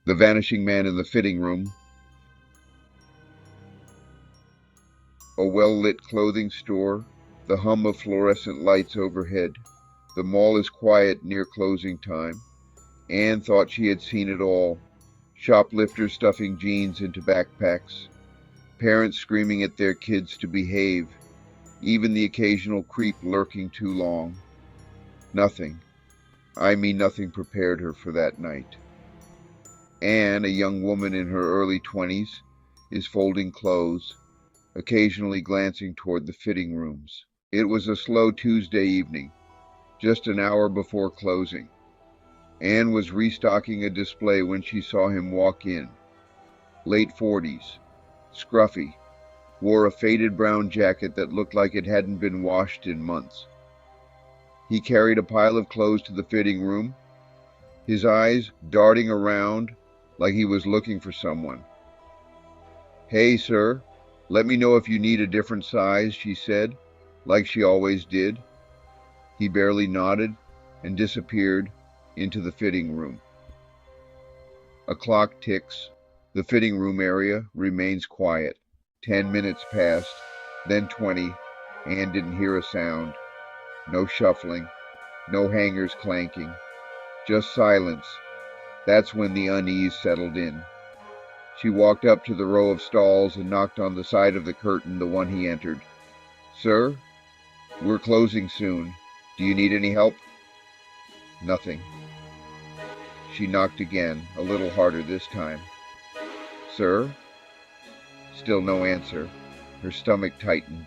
The Vanishing Man in the Fitting Room, a well-lit clothing store, the hum of fluorescent lights overhead. The mall is quiet near closing time. Anne thought she had seen it all. Shoplifters stuffing jeans into backpacks, parents screaming at their kids to behave, even the occasional creep lurking too long. Nothing, nothing prepared her for that night. Anne, a young woman in her early 20s, is folding clothes, occasionally glancing toward the fitting rooms. It was a slow Tuesday evening, just an hour before closing. Anne was restocking a display when she saw him walk in. Late 40s, scruffy, wore a faded brown jacket that looked like it hadn't been washed in months. He carried a pile of clothes to the fitting room, his eyes darting around like he was looking for someone. "Hey, sir, let me know if you need a different size," she said, like she always did. He barely nodded and disappeared into the fitting room. A clock ticks. The fitting room area remains quiet. 10 minutes passed, then 20. Anne didn't hear a sound. No shuffling, no hangers clanking, just silence. That's when the unease settled in. She walked up to the row of stalls and knocked on the side of the curtain, the one he entered. "Sir, we're closing soon. Do you need any help?" Nothing. She knocked again, a little harder this time. "Sir?" Still no answer. Her stomach tightened.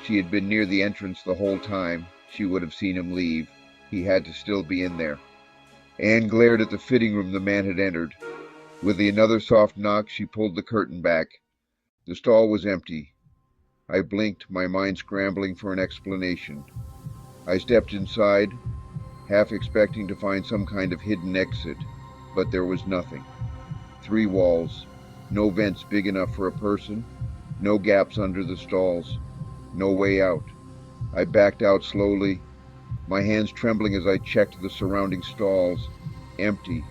She had been near the entrance the whole time. She would have seen him leave. He had to still be in there. Anne glared at the fitting room the man had entered. With another soft knock, she pulled the curtain back. The stall was empty. I blinked, my mind scrambling for an explanation. I stepped inside, half expecting to find some kind of hidden exit, but there was nothing. 3 walls, no vents big enough for a person, no gaps under the stalls, no way out. I backed out slowly, my hands trembling as I checked the surrounding stalls. Empty.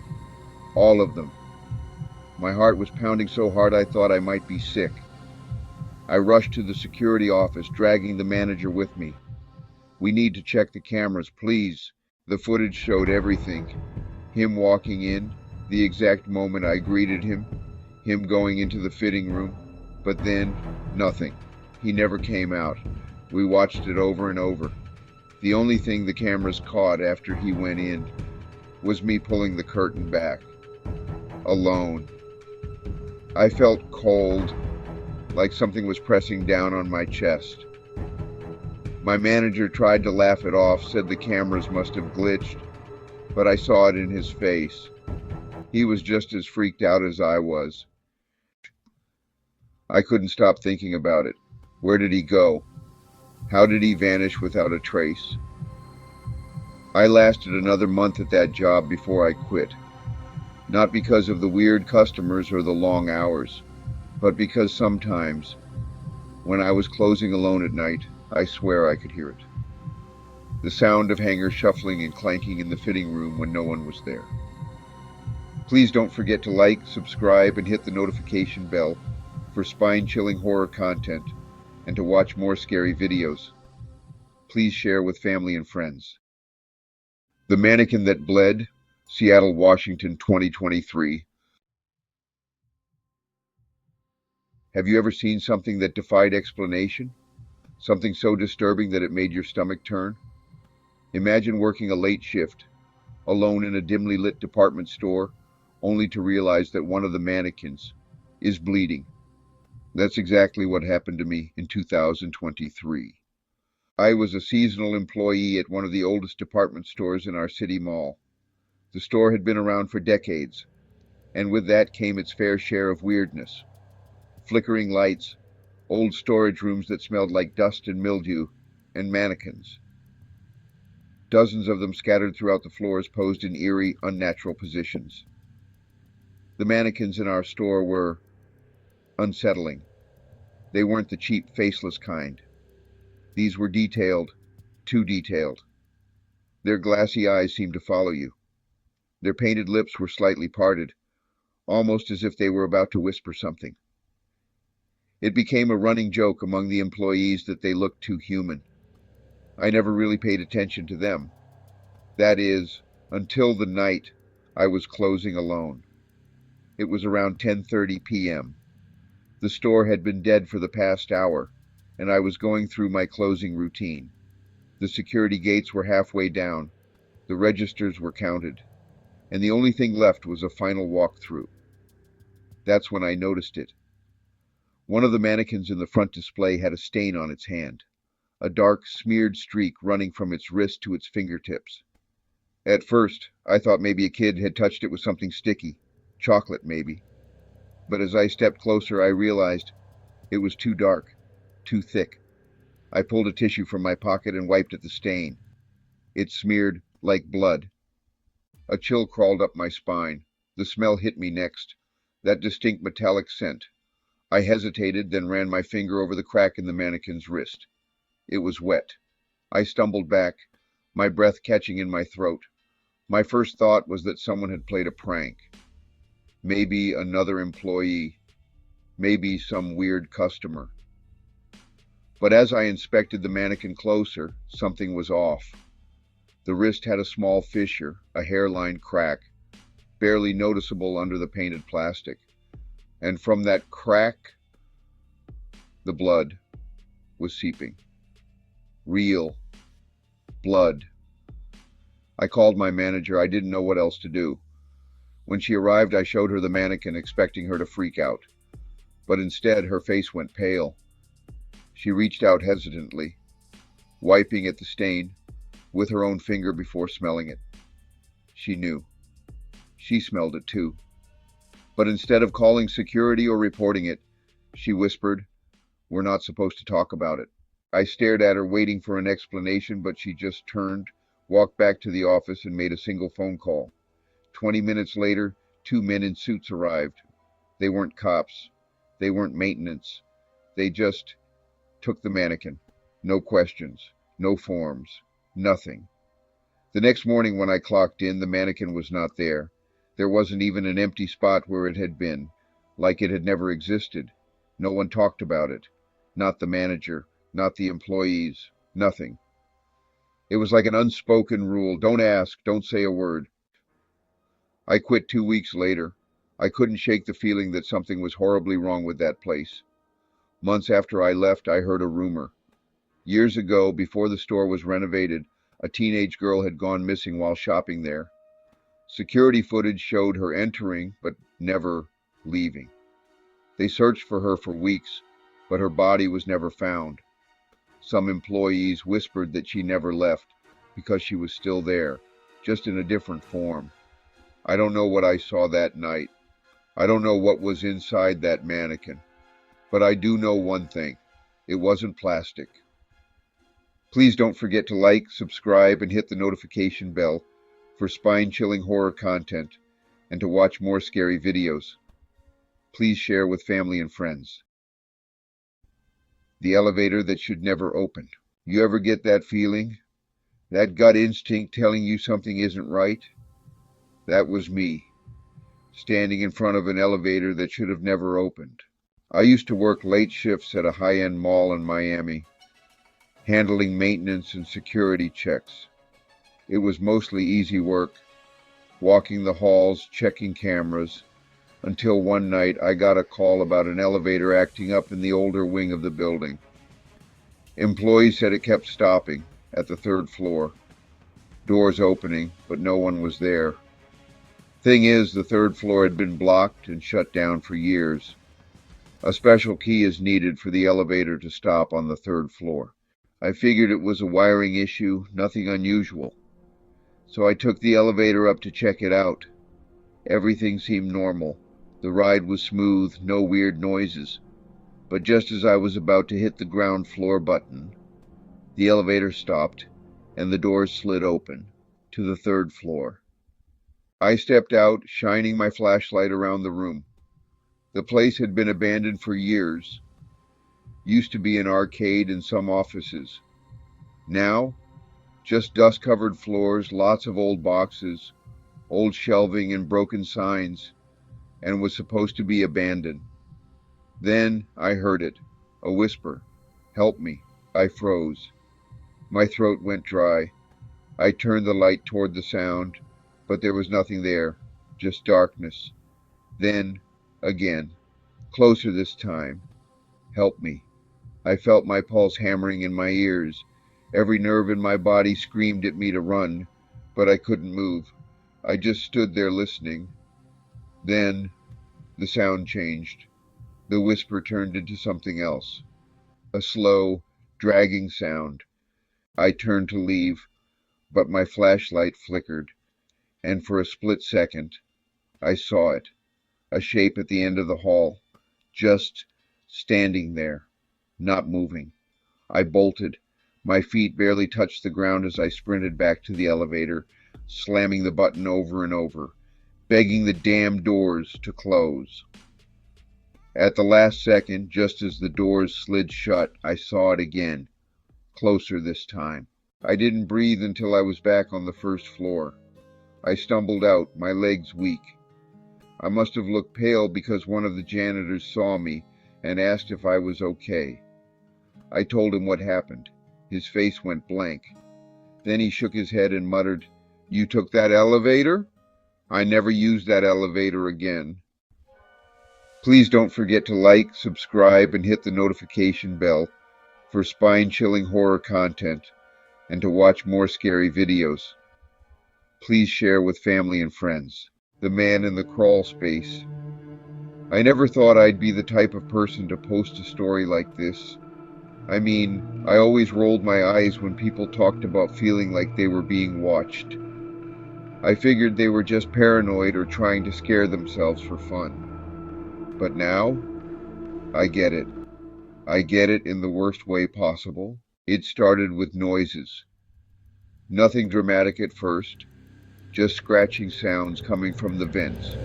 All of them. My heart was pounding so hard I thought I might be sick. I rushed to the security office, dragging the manager with me. "We need to check the cameras, please." The footage showed everything. Him walking in, the exact moment I greeted him, him going into the fitting room, but then nothing. He never came out. We watched it over and over. The only thing the cameras caught after he went in was me pulling the curtain back. Alone. I felt cold, like something was pressing down on my chest. My manager tried to laugh it off, said the cameras must have glitched, but I saw it in his face. He was just as freaked out as I was. I couldn't stop thinking about it. Where did he go? How did he vanish without a trace? I lasted another month at that job before I quit. Not because of the weird customers or the long hours, but because sometimes, when I was closing alone at night, I swear I could hear it. The sound of hangers shuffling and clanking in the fitting room when no one was there. Please don't forget to like, subscribe, and hit the notification bell for spine-chilling horror content and to watch more scary videos. Please share with family and friends. The Mannequin That Bled, Seattle, Washington, 2023. Have you ever seen something that defied explanation? Something so disturbing that it made your stomach turn? Imagine working a late shift, alone in a dimly lit department store, only to realize that one of the mannequins is bleeding. That's exactly what happened to me in 2023. I was a seasonal employee at one of the oldest department stores in our city mall. The store had been around for decades, and with that came its fair share of weirdness. Flickering lights, old storage rooms that smelled like dust and mildew, and mannequins. Dozens of them scattered throughout the floors posed in eerie, unnatural positions. The mannequins in our store were unsettling. They weren't the cheap, faceless kind. These were detailed, too detailed. Their glassy eyes seemed to follow you. Their painted lips were slightly parted, almost as if they were about to whisper something. It became a running joke among the employees that they looked too human. I never really paid attention to them. That is, until the night I was closing alone. It was around 10:30 p.m. The store had been dead for the past hour, and I was going through my closing routine. The security gates were halfway down, the registers were counted, and the only thing left was a final walkthrough. That's when I noticed it. One of the mannequins in the front display had a stain on its hand, a dark, smeared streak running from its wrist to its fingertips. At first, I thought maybe a kid had touched it with something sticky, chocolate maybe. But as I stepped closer, I realized it was too dark, too thick. I pulled a tissue from my pocket and wiped at the stain. It smeared like blood. A chill crawled up my spine. The smell hit me next, that distinct metallic scent. I hesitated, then ran my finger over the crack in the mannequin's wrist. It was wet. I stumbled back, my breath catching in my throat. My first thought was that someone had played a prank. Maybe another employee. Maybe some weird customer. But as I inspected the mannequin closer, something was off. The wrist had a small fissure, a hairline crack, barely noticeable under the painted plastic. And from that crack, the blood was seeping. Real blood. I called my manager. I didn't know what else to do. When she arrived, I showed her the mannequin, expecting her to freak out. But instead, her face went pale. She reached out hesitantly, wiping at the stain with her own finger before smelling it. She knew. She smelled it too. But instead of calling security or reporting it, she whispered, "We're not supposed to talk about it." I stared at her, waiting for an explanation, but she just turned, walked back to the office, and made a single phone call. 20 minutes later, 2 men in suits arrived. They weren't cops. They weren't maintenance. They just took the mannequin. No questions. No forms. Nothing. The next morning when I clocked in, the mannequin was not there. There wasn't even an empty spot where it had been, like it had never existed. No one talked about it. Not the manager, not the employees, nothing. It was like an unspoken rule. Don't ask, don't say a word. I quit 2 weeks later. I couldn't shake the feeling that something was horribly wrong with that place. Months after I left, I heard a rumor. Years ago, before the store was renovated, a teenage girl had gone missing while shopping there. Security footage showed her entering, but never leaving. They searched for her for weeks, but her body was never found. Some employees whispered that she never left because she was still there, just in a different form. I don't know what I saw that night. I don't know what was inside that mannequin. But I do know one thing. It wasn't plastic. Please don't forget to like, subscribe, and hit the notification bell for spine-chilling horror content and to watch more scary videos. Please share with family and friends. The elevator that should never open. You ever get that feeling? That gut instinct telling you something isn't right? That was me, standing in front of an elevator that should have never opened. I used to work late shifts at a high-end mall in Miami, handling maintenance and security checks. It was mostly easy work, walking the halls, checking cameras, until one night I got a call about an elevator acting up in the older wing of the building. Employees said it kept stopping at the 3rd floor, doors opening, but no one was there. Thing is, the 3rd floor had been blocked and shut down for years. A special key is needed for the elevator to stop on the 3rd floor. I figured it was a wiring issue, nothing unusual. So I took the elevator up to check it out. Everything seemed normal. The ride was smooth, no weird noises. But just as I was about to hit the ground floor button, the elevator stopped and the doors slid open to the 3rd floor. I stepped out, shining my flashlight around the room. The place had been abandoned for years. Used to be an arcade and some offices. Now, just dust-covered floors, lots of old boxes, old shelving and broken signs. and was supposed to be abandoned. Then I heard it, a whisper. Help me. I froze. My throat went dry. I turned the light toward the sound, but there was nothing there, just darkness. Then, again, closer this time. Help me. I felt my pulse hammering in my ears. Every nerve in my body screamed at me to run, but I couldn't move. I just stood there listening. Then the sound changed. The whisper turned into something else. A slow, dragging sound. I turned to leave, but my flashlight flickered, and for a split second, I saw it. A shape at the end of the hall, just standing there, not moving. I bolted. My feet barely touched the ground as I sprinted back to the elevator, slamming the button over and over, begging the damn doors to close. At the last second, just as the doors slid shut, I saw it again, closer this time. I didn't breathe until I was back on the first floor. I stumbled out, my legs weak. I must have looked pale because one of the janitors saw me and asked if I was okay. I told him what happened. His face went blank. Then he shook his head and muttered, "You took that elevator?" I never used that elevator again. Please don't forget to like, subscribe, and hit the notification bell for spine-chilling horror content and to watch more scary videos. Please share with family and friends. The man in the crawl space. I never thought I'd be the type of person to post a story like this. I mean, I always rolled my eyes when people talked about feeling like they were being watched. I figured they were just paranoid or trying to scare themselves for fun. But now, I get it. I get it in the worst way possible. It started with noises. Nothing dramatic at first, just scratching sounds coming from the vents.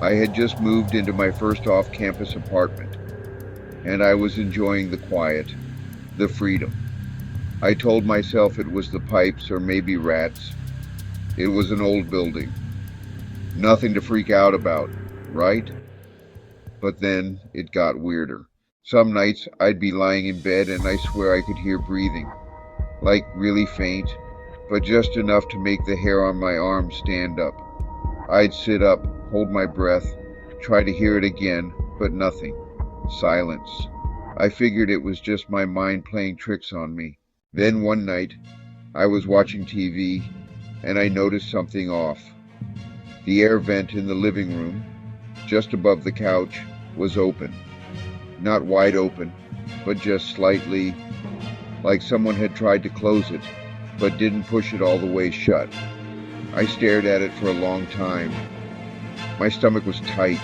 I had just moved into my first off-campus apartment, and I was enjoying the quiet, the freedom. I told myself it was the pipes or maybe rats. It was an old building. Nothing to freak out about, right? But then it got weirder. Some nights I'd be lying in bed and I swear I could hear breathing, like really faint, but just enough to make the hair on my arm stand up. I'd sit up, hold my breath, try to hear it again, but nothing. Silence. I figured it was just my mind playing tricks on me. Then one night, I was watching TV, and I noticed something off. The air vent in the living room, just above the couch, was open. Not wide open, but just slightly, like someone had tried to close it, but didn't push it all the way shut. I stared at it for a long time. My stomach was tight,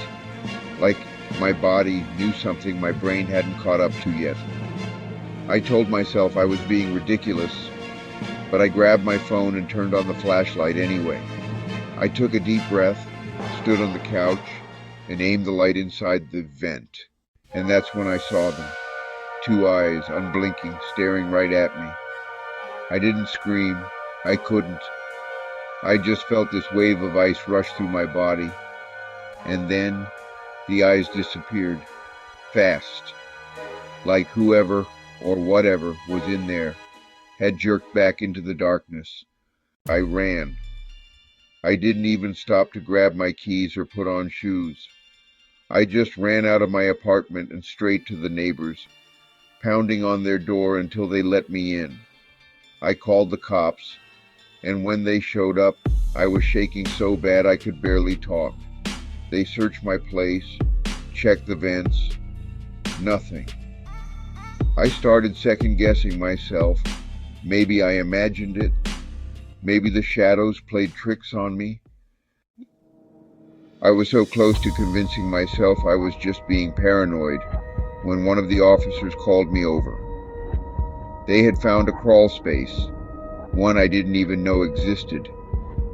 like my body knew something my brain hadn't caught up to yet. I told myself I was being ridiculous, but I grabbed my phone and turned on the flashlight anyway. I took a deep breath, stood on the couch, and aimed the light inside the vent. And that's when I saw them. Two eyes, unblinking, staring right at me. I didn't scream. I couldn't. I just felt this wave of ice rush through my body. And then the eyes disappeared. Fast. Like whoever or whatever was in there had jerked back into the darkness. I ran. I didn't even stop to grab my keys or put on shoes. I just ran out of my apartment and straight to the neighbors, pounding on their door until they let me in. I called the cops, and when they showed up, I was shaking so bad I could barely talk. They searched my place, checked the vents. Nothing. I started second-guessing myself. Maybe I imagined it. Maybe the shadows played tricks on me. I was so close to convincing myself I was just being paranoid when one of the officers called me over. They had found a crawl space, one I didn't even know existed,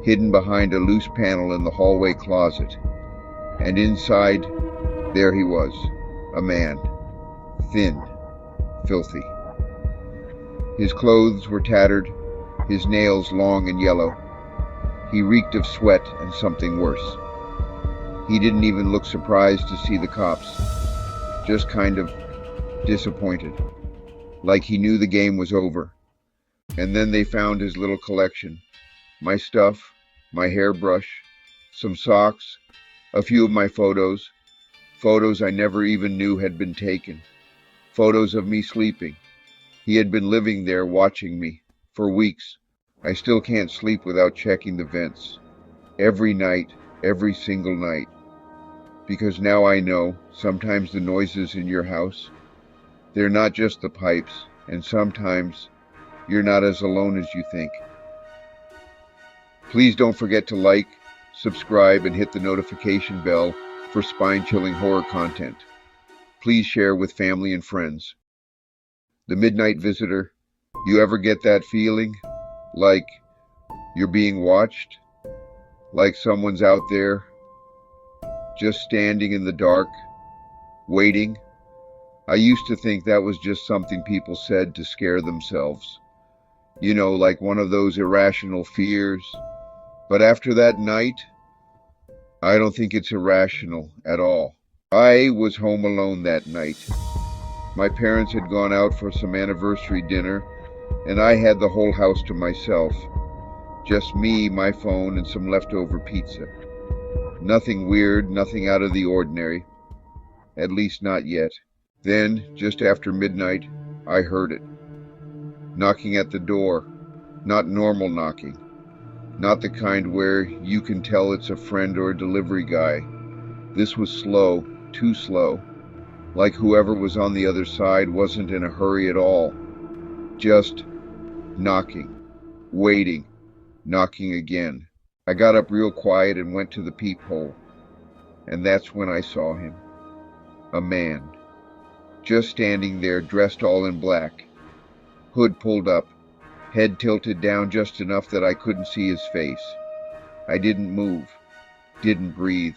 hidden behind a loose panel in the hallway closet. And inside, there he was, a man, thin, filthy. His clothes were tattered, his nails long and yellow. He reeked of sweat and something worse. He didn't even look surprised to see the cops, just kind of disappointed, like he knew the game was over. And then they found his little collection. My stuff, my hairbrush, some socks, a few of my photos, photos I never even knew had been taken, photos of me sleeping. He had been living there watching me for weeks. I still can't sleep without checking the vents. Every night, every single night. Because now I know sometimes the noises in your house, they're not just the pipes, and sometimes you're not as alone as you think. Please don't forget to like, subscribe, and hit the notification bell for spine-chilling horror content. Please share with family and friends. The Midnight Visitor, you ever get that feeling? Like you're being watched? Like someone's out there, just standing in the dark, waiting? I used to think that was just something people said to scare themselves. You know, like one of those irrational fears. But after that night, I don't think it's irrational at all. I was home alone that night. My parents had gone out for some anniversary dinner, and I had the whole house to myself. Just me, my phone, and some leftover pizza. Nothing weird, nothing out of the ordinary. At least not yet. Then, just after midnight, I heard it. Knocking at the door. Not normal knocking. Not the kind where you can tell it's a friend or a delivery guy. This was slow, too slow. Like whoever was on the other side wasn't in a hurry at all. Just knocking, waiting, knocking again. I got up real quiet and went to the peephole. And that's when I saw him. A man. Just standing there, dressed all in black. Hood pulled up. Head tilted down just enough that I couldn't see his face. I didn't move. Didn't breathe.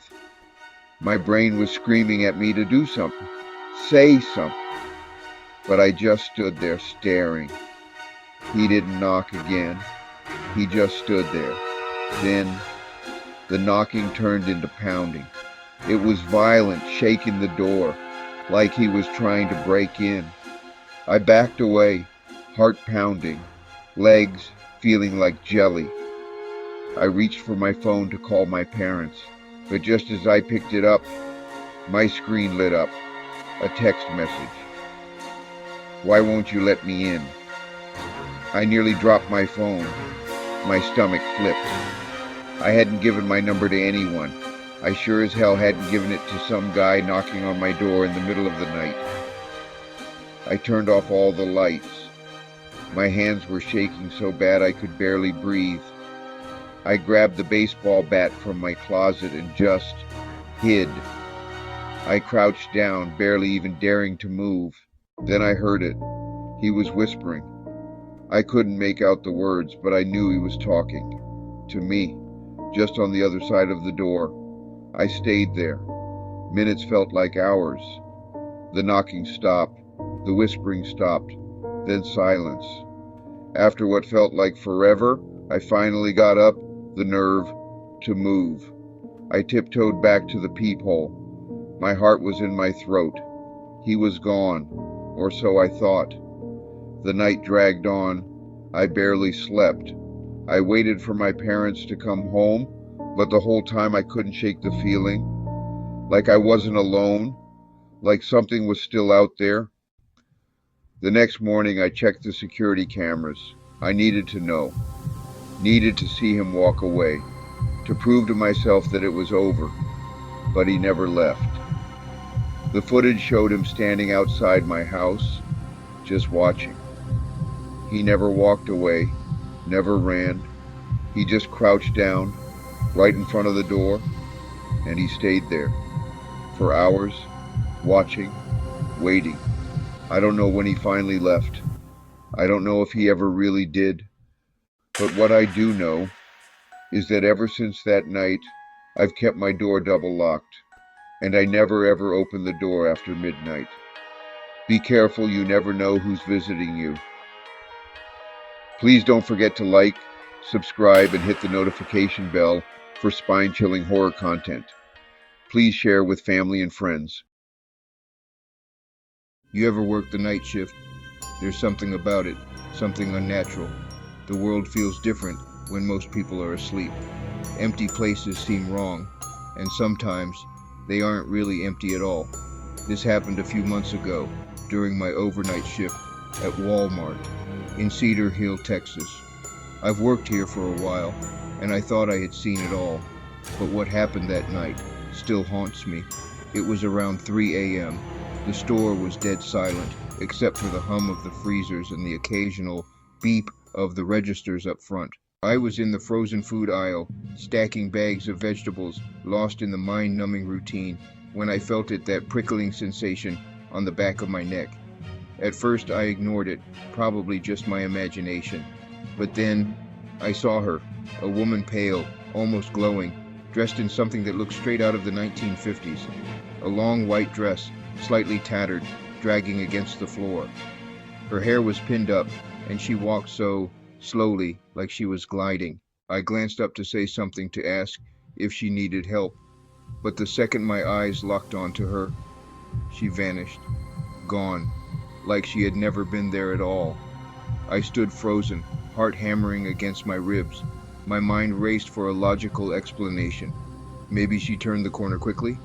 My brain was screaming at me to do something. Say something. But I just stood there staring. He didn't knock again. He just stood there. Then, the knocking turned into pounding. It was violent, shaking the door, like he was trying to break in. I backed away, heart pounding, legs feeling like jelly. I reached for my phone to call my parents, but just as I picked it up, my screen lit up. A text message. Why won't you let me in? I nearly dropped my phone. My stomach flipped. I hadn't given my number to anyone. I sure as hell hadn't given it to some guy knocking on my door in the middle of the night. I turned off all the lights. My hands were shaking so bad I could barely breathe. I grabbed the baseball bat from my closet and just hid. I crouched down, barely even daring to move. Then I heard it. He was whispering. I couldn't make out the words, but I knew he was talking. To me, just on the other side of the door. I stayed there. Minutes felt like hours. The knocking stopped. The whispering stopped. Then silence. After what felt like forever, I finally got up, the nerve, to move. I tiptoed back to the peephole. My heart was in my throat. He was gone, or so I thought. The night dragged on. I barely slept. I waited for my parents to come home, but the whole time I couldn't shake the feeling. Like I wasn't alone. Like something was still out there. The next morning I checked the security cameras. I needed to know. Needed to see him walk away. To prove to myself that it was over. But he never left. The footage showed him standing outside my house, just watching. He never walked away, never ran. He just crouched down, right in front of the door, and he stayed there. For hours, watching, waiting. I don't know when he finally left. I don't know if he ever really did. But what I do know is that ever since that night, I've kept my door double locked, and I never ever open the door after midnight. Be careful, you never know who's visiting you. Please don't forget to like, subscribe, and hit the notification bell for spine-chilling horror content. Please share with family and friends. You ever work the night shift? There's something about it, something unnatural. The world feels different when most people are asleep. Empty places seem wrong, and sometimes they aren't really empty at all. This happened a few months ago during my overnight shift at Walmart in Cedar Hill, Texas. I've worked here for a while, and I thought I had seen it all, but what happened that night still haunts me. It was around 3 a.m. The store was dead silent, except for the hum of the freezers and the occasional beep of the registers up front. I was in the frozen food aisle, stacking bags of vegetables, lost in the mind-numbing routine, when I felt that prickling sensation on the back of my neck. At first I ignored it, probably just my imagination. But then I saw her, a woman pale, almost glowing, dressed in something that looked straight out of the 1950s. A long white dress, slightly tattered, dragging against the floor. Her hair was pinned up, and she walked so slowly, like she was gliding. I glanced up to say something, to ask if she needed help, but the second my eyes locked onto her, she vanished, gone, like she had never been there at all. I stood frozen, heart hammering against my ribs. My mind raced for a logical explanation. Maybe she turned the corner quickly?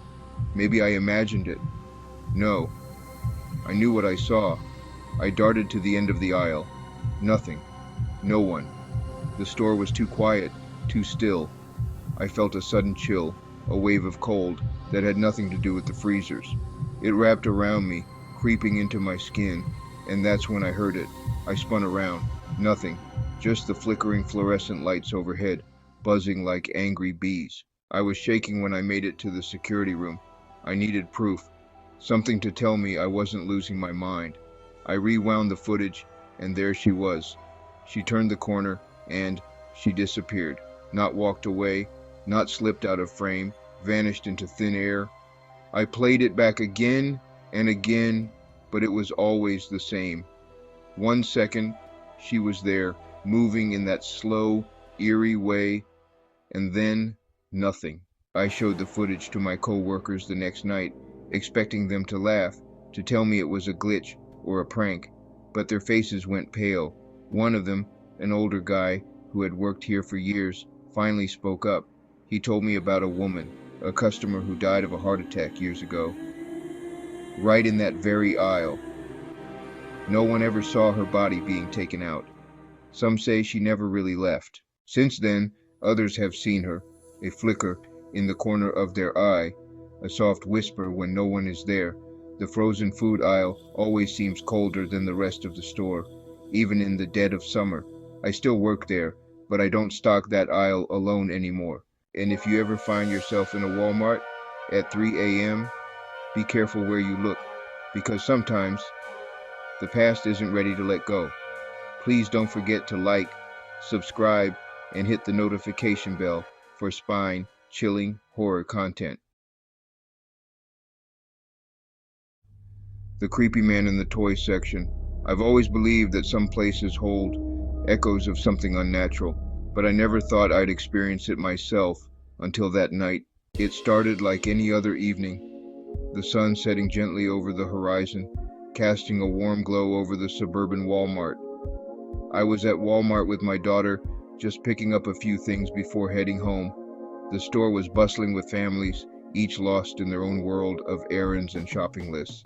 Maybe I imagined it. No. I knew what I saw. I darted to the end of the aisle. Nothing. No one. The store was too quiet, too still. I felt a sudden chill, a wave of cold that had nothing to do with the freezers. It wrapped around me, creeping into my skin, and that's when I heard it. I spun around. Nothing. Just the flickering fluorescent lights overhead, buzzing like angry bees. I was shaking when I made it to the security room. I needed proof. Something to tell me I wasn't losing my mind. I rewound the footage, and there she was. She turned the corner, and she disappeared. Not walked away, not slipped out of frame, vanished into thin air. I played it back again and again, but it was always the same. 1 second, she was there, moving in that slow, eerie way, and then nothing. I showed the footage to my co-workers the next night, expecting them to laugh, to tell me it was a glitch or a prank, but their faces went pale. One of them, an older guy who had worked here for years, finally spoke up. He told me about a woman, a customer who died of a heart attack years ago, right in that very aisle. No one ever saw her body being taken out. Some say she never really left. Since then, others have seen her, a flicker in the corner of their eye, a soft whisper when no one is there. The frozen food aisle always seems colder than the rest of the store, even in the dead of summer. I still work there, but I don't stock that aisle alone anymore. And if you ever find yourself in a Walmart at 3 a.m., be careful where you look, because sometimes the past isn't ready to let go. Please don't forget to like, subscribe, and hit the notification bell for spine-chilling horror content. The creepy man in the toy section. I've always believed that some places hold echoes of something unnatural, but I never thought I'd experience it myself until that night. It started like any other evening, the sun setting gently over the horizon, casting a warm glow over the suburban Walmart. I was at Walmart with my daughter, just picking up a few things before heading home. The store was bustling with families, each lost in their own world of errands and shopping lists.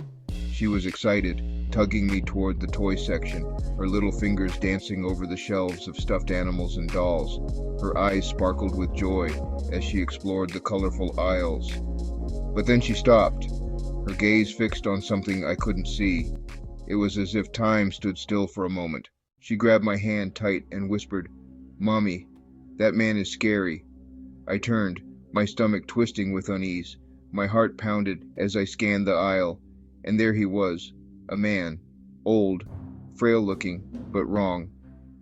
She was excited, tugging me toward the toy section, her little fingers dancing over the shelves of stuffed animals and dolls. Her eyes sparkled with joy as she explored the colorful aisles. But then she stopped, her gaze fixed on something I couldn't see. It was as if time stood still for a moment. She grabbed my hand tight and whispered, "Mommy, that man is scary." I turned, my stomach twisting with unease. My heart pounded as I scanned the aisle, and there he was, a man, old, frail-looking, but wrong.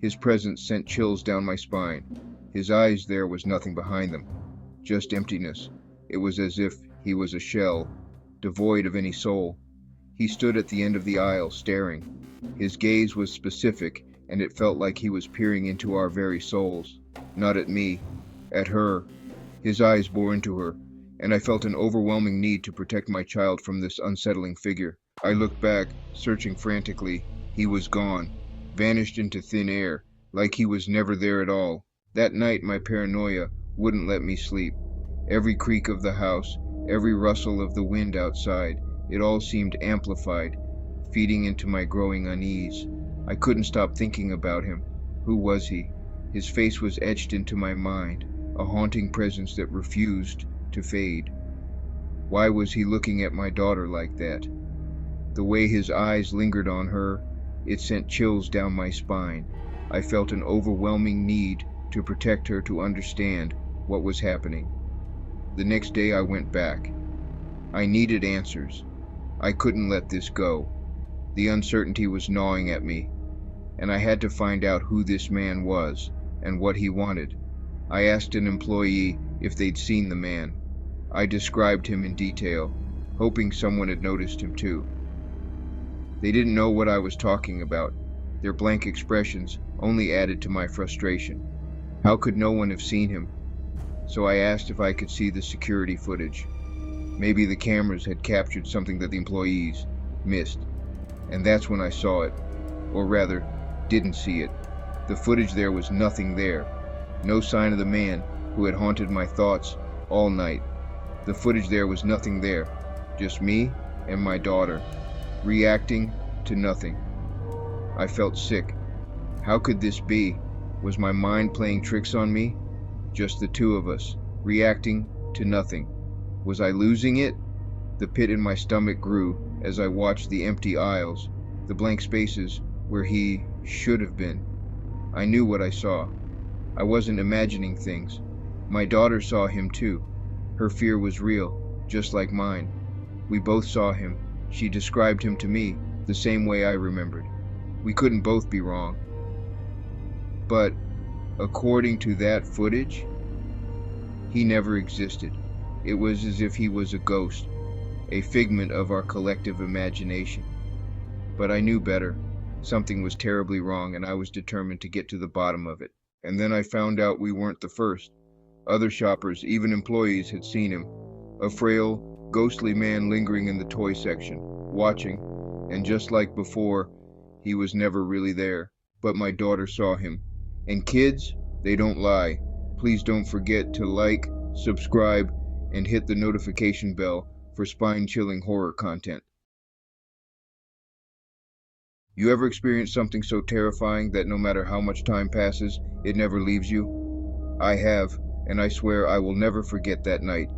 His presence sent chills down my spine. His eyes, there was nothing behind them, just emptiness. It was as if he was a shell, devoid of any soul. He stood at the end of the aisle, staring. His gaze was specific, and it felt like he was peering into our very souls. Not at me, at her. His eyes bore into her, and I felt an overwhelming need to protect my child from this unsettling figure. I looked back, searching frantically. He was gone, vanished into thin air, like he was never there at all. That night, my paranoia wouldn't let me sleep. Every creak of the house, every rustle of the wind outside, it all seemed amplified, feeding into my growing unease. I couldn't stop thinking about him. Who was he? His face was etched into my mind, a haunting presence that refused to fade. Why was he looking at my daughter like that? The way his eyes lingered on her, it sent chills down my spine. I felt an overwhelming need to protect her, to understand what was happening. The next day I went back. I needed answers. I couldn't let this go. The uncertainty was gnawing at me, and I had to find out who this man was and what he wanted. I asked an employee if they'd seen the man. I described him in detail, hoping someone had noticed him too. They didn't know what I was talking about. Their blank expressions only added to my frustration. How could no one have seen him? So I asked if I could see the security footage. Maybe the cameras had captured something that the employees missed. And that's when I saw it. Or rather, didn't see it. The footage there was nothing there. No sign of the man who had haunted my thoughts all night. The footage there was nothing there. Just me and my daughter, reacting to nothing. I felt sick. How could this be? Was my mind playing tricks on me? Just the two of us, reacting to nothing. Was I losing it? The pit in my stomach grew as I watched the empty aisles, the blank spaces where he should have been. I knew what I saw. I wasn't imagining things. My daughter saw him too. Her fear was real, just like mine. We both saw him. She described him to me the same way I remembered. We couldn't both be wrong. But according to that footage, he never existed. It was as if he was a ghost, a figment of our collective imagination. But I knew better. Something was terribly wrong, and I was determined to get to the bottom of it. And then I found out we weren't the first. Other shoppers, even employees, had seen him. A frail, ghostly man lingering in the toy section, watching, and just like before, he was never really there. But my daughter saw him. And kids, they don't lie. Please don't forget to like, subscribe, and hit the notification bell for spine-chilling horror content. You ever experienced something so terrifying that no matter how much time passes, it never leaves you? I have, and I swear I will never forget that night.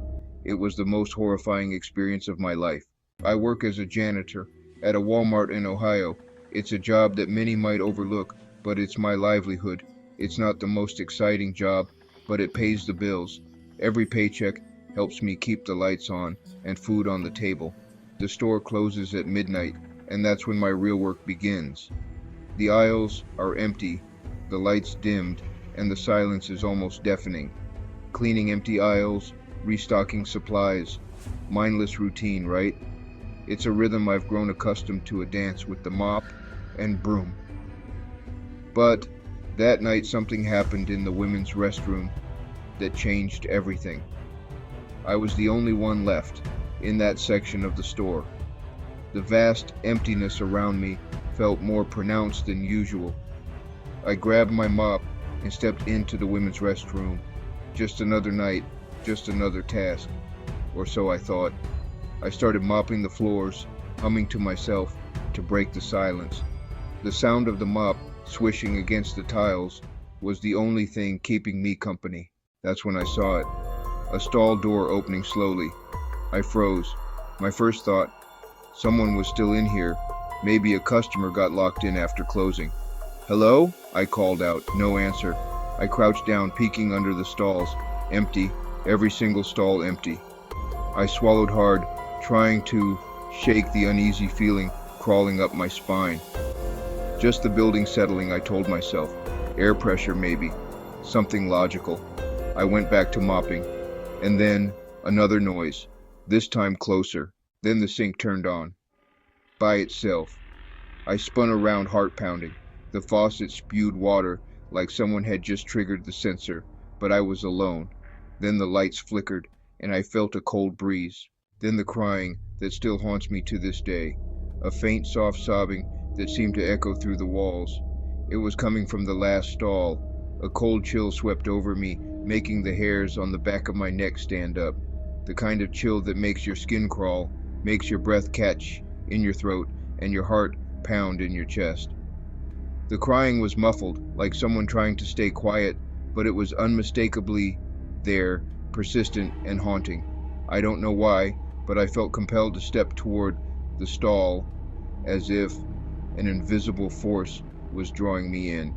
It was the most horrifying experience of my life. I work as a janitor at a Walmart in Ohio. It's a job that many might overlook, but it's my livelihood. It's not the most exciting job, but it pays the bills. Every paycheck helps me keep the lights on and food on the table. The store closes at midnight, and that's when my real work begins. The aisles are empty, the lights dimmed, and the silence is almost deafening. Cleaning empty aisles, restocking supplies, mindless routine, right? It's a rhythm I've grown accustomed to, a dance with the mop and broom. But that night something happened in the women's restroom that changed everything. I was the only one left in that section of the store. The vast emptiness around me felt more pronounced than usual. I grabbed my mop and stepped into the women's restroom. Just another night, just another task, or so I thought. I started mopping the floors, humming to myself to break the silence. The sound of the mop swishing against the tiles was the only thing keeping me company. That's when I saw it. A stall door opening slowly. I froze. My first thought, someone was still in here. Maybe a customer got locked in after closing. "Hello?" I called out. No answer. I crouched down, peeking under the stalls. Empty. Every single stall empty. I swallowed hard, trying to shake the uneasy feeling crawling up my spine. Just the building settling, I told myself. Air pressure, maybe. Something logical. I went back to mopping. And then, another noise. This time closer. Then the sink turned on. By itself. I spun around, heart pounding. The faucet spewed water like someone had just triggered the sensor, but I was alone. Then the lights flickered, and I felt a cold breeze. Then the crying that still haunts me to this day, a faint, soft sobbing that seemed to echo through the walls. It was coming from the last stall. A cold chill swept over me, making the hairs on the back of my neck stand up. The kind of chill that makes your skin crawl, makes your breath catch in your throat, and your heart pound in your chest. The crying was muffled, like someone trying to stay quiet, but it was unmistakably there, persistent and haunting. I don't know why, but I felt compelled to step toward the stall, as if an invisible force was drawing me in.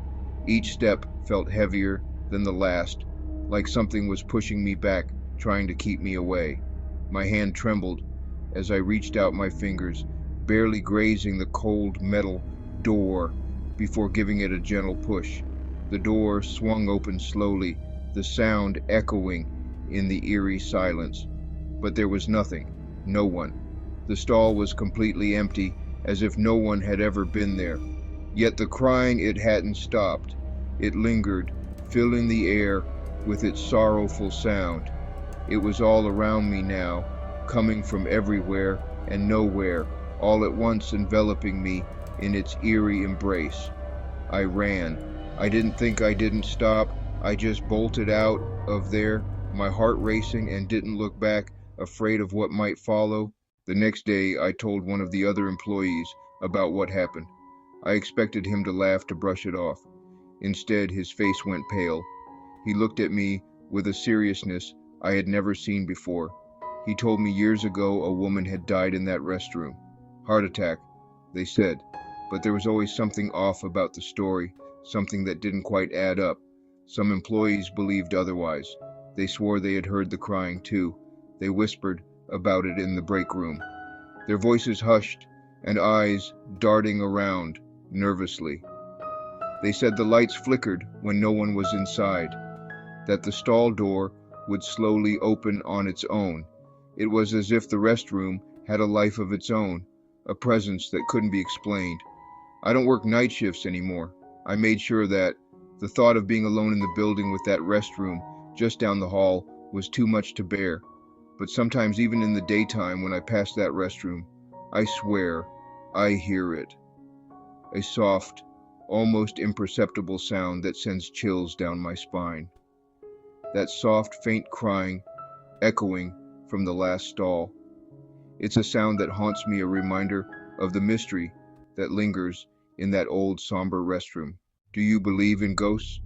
Each step felt heavier than the last, like something was pushing me back, trying to keep me away. My hand trembled as I reached out my fingers, barely grazing the cold metal door before giving it a gentle push. The door swung open slowly, the sound echoing in the eerie silence. But there was nothing, no one. The stall was completely empty, as if no one had ever been there. Yet the crying, it hadn't stopped. It lingered, filling the air with its sorrowful sound. It was all around me now, coming from everywhere and nowhere, all at once enveloping me in its eerie embrace. I ran. I didn't stop. I just bolted out of there, my heart racing, and didn't look back, afraid of what might follow. The next day, I told one of the other employees about what happened. I expected him to laugh to brush it off. Instead, his face went pale. He looked at me with a seriousness I had never seen before. He told me years ago a woman had died in that restroom. Heart attack, they said, but there was always something off about the story, something that didn't quite add up. Some employees believed otherwise. They swore they had heard the crying too. They whispered about it in the break room, their voices hushed and eyes darting around nervously. They said the lights flickered when no one was inside, that the stall door would slowly open on its own. It was as if the restroom had a life of its own, a presence that couldn't be explained. I don't work night shifts anymore. I made sure that the thought of being alone in the building with that restroom just down the hall was too much to bear. But sometimes even in the daytime when I pass that restroom, I swear I hear it. A soft, almost imperceptible sound that sends chills down my spine. That soft, faint crying echoing from the last stall. It's a sound that haunts me, a reminder of the mystery that lingers in that old somber restroom. Do you believe in ghosts?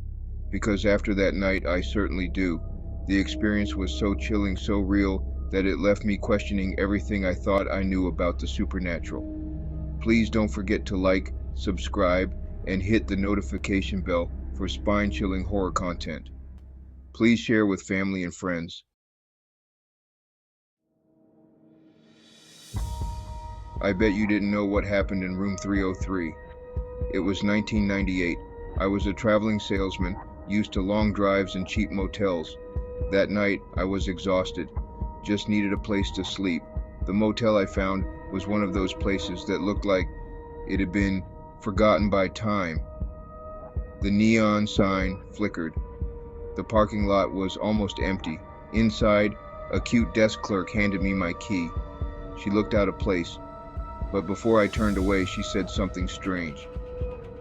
Because after that night, I certainly do. The experience was so chilling, so real, that it left me questioning everything I thought I knew about the supernatural. Please don't forget to like, subscribe, and hit the notification bell for spine-chilling horror content. Please share with family and friends. I bet you didn't know what happened in room 303. It was 1998. I was a traveling salesman, used to long drives and cheap motels. That night, I was exhausted, just needed a place to sleep. The motel I found was one of those places that looked like it had been forgotten by time. The neon sign flickered. The parking lot was almost empty. Inside, a cute desk clerk handed me my key. She looked out of place, but before I turned away, she said something strange.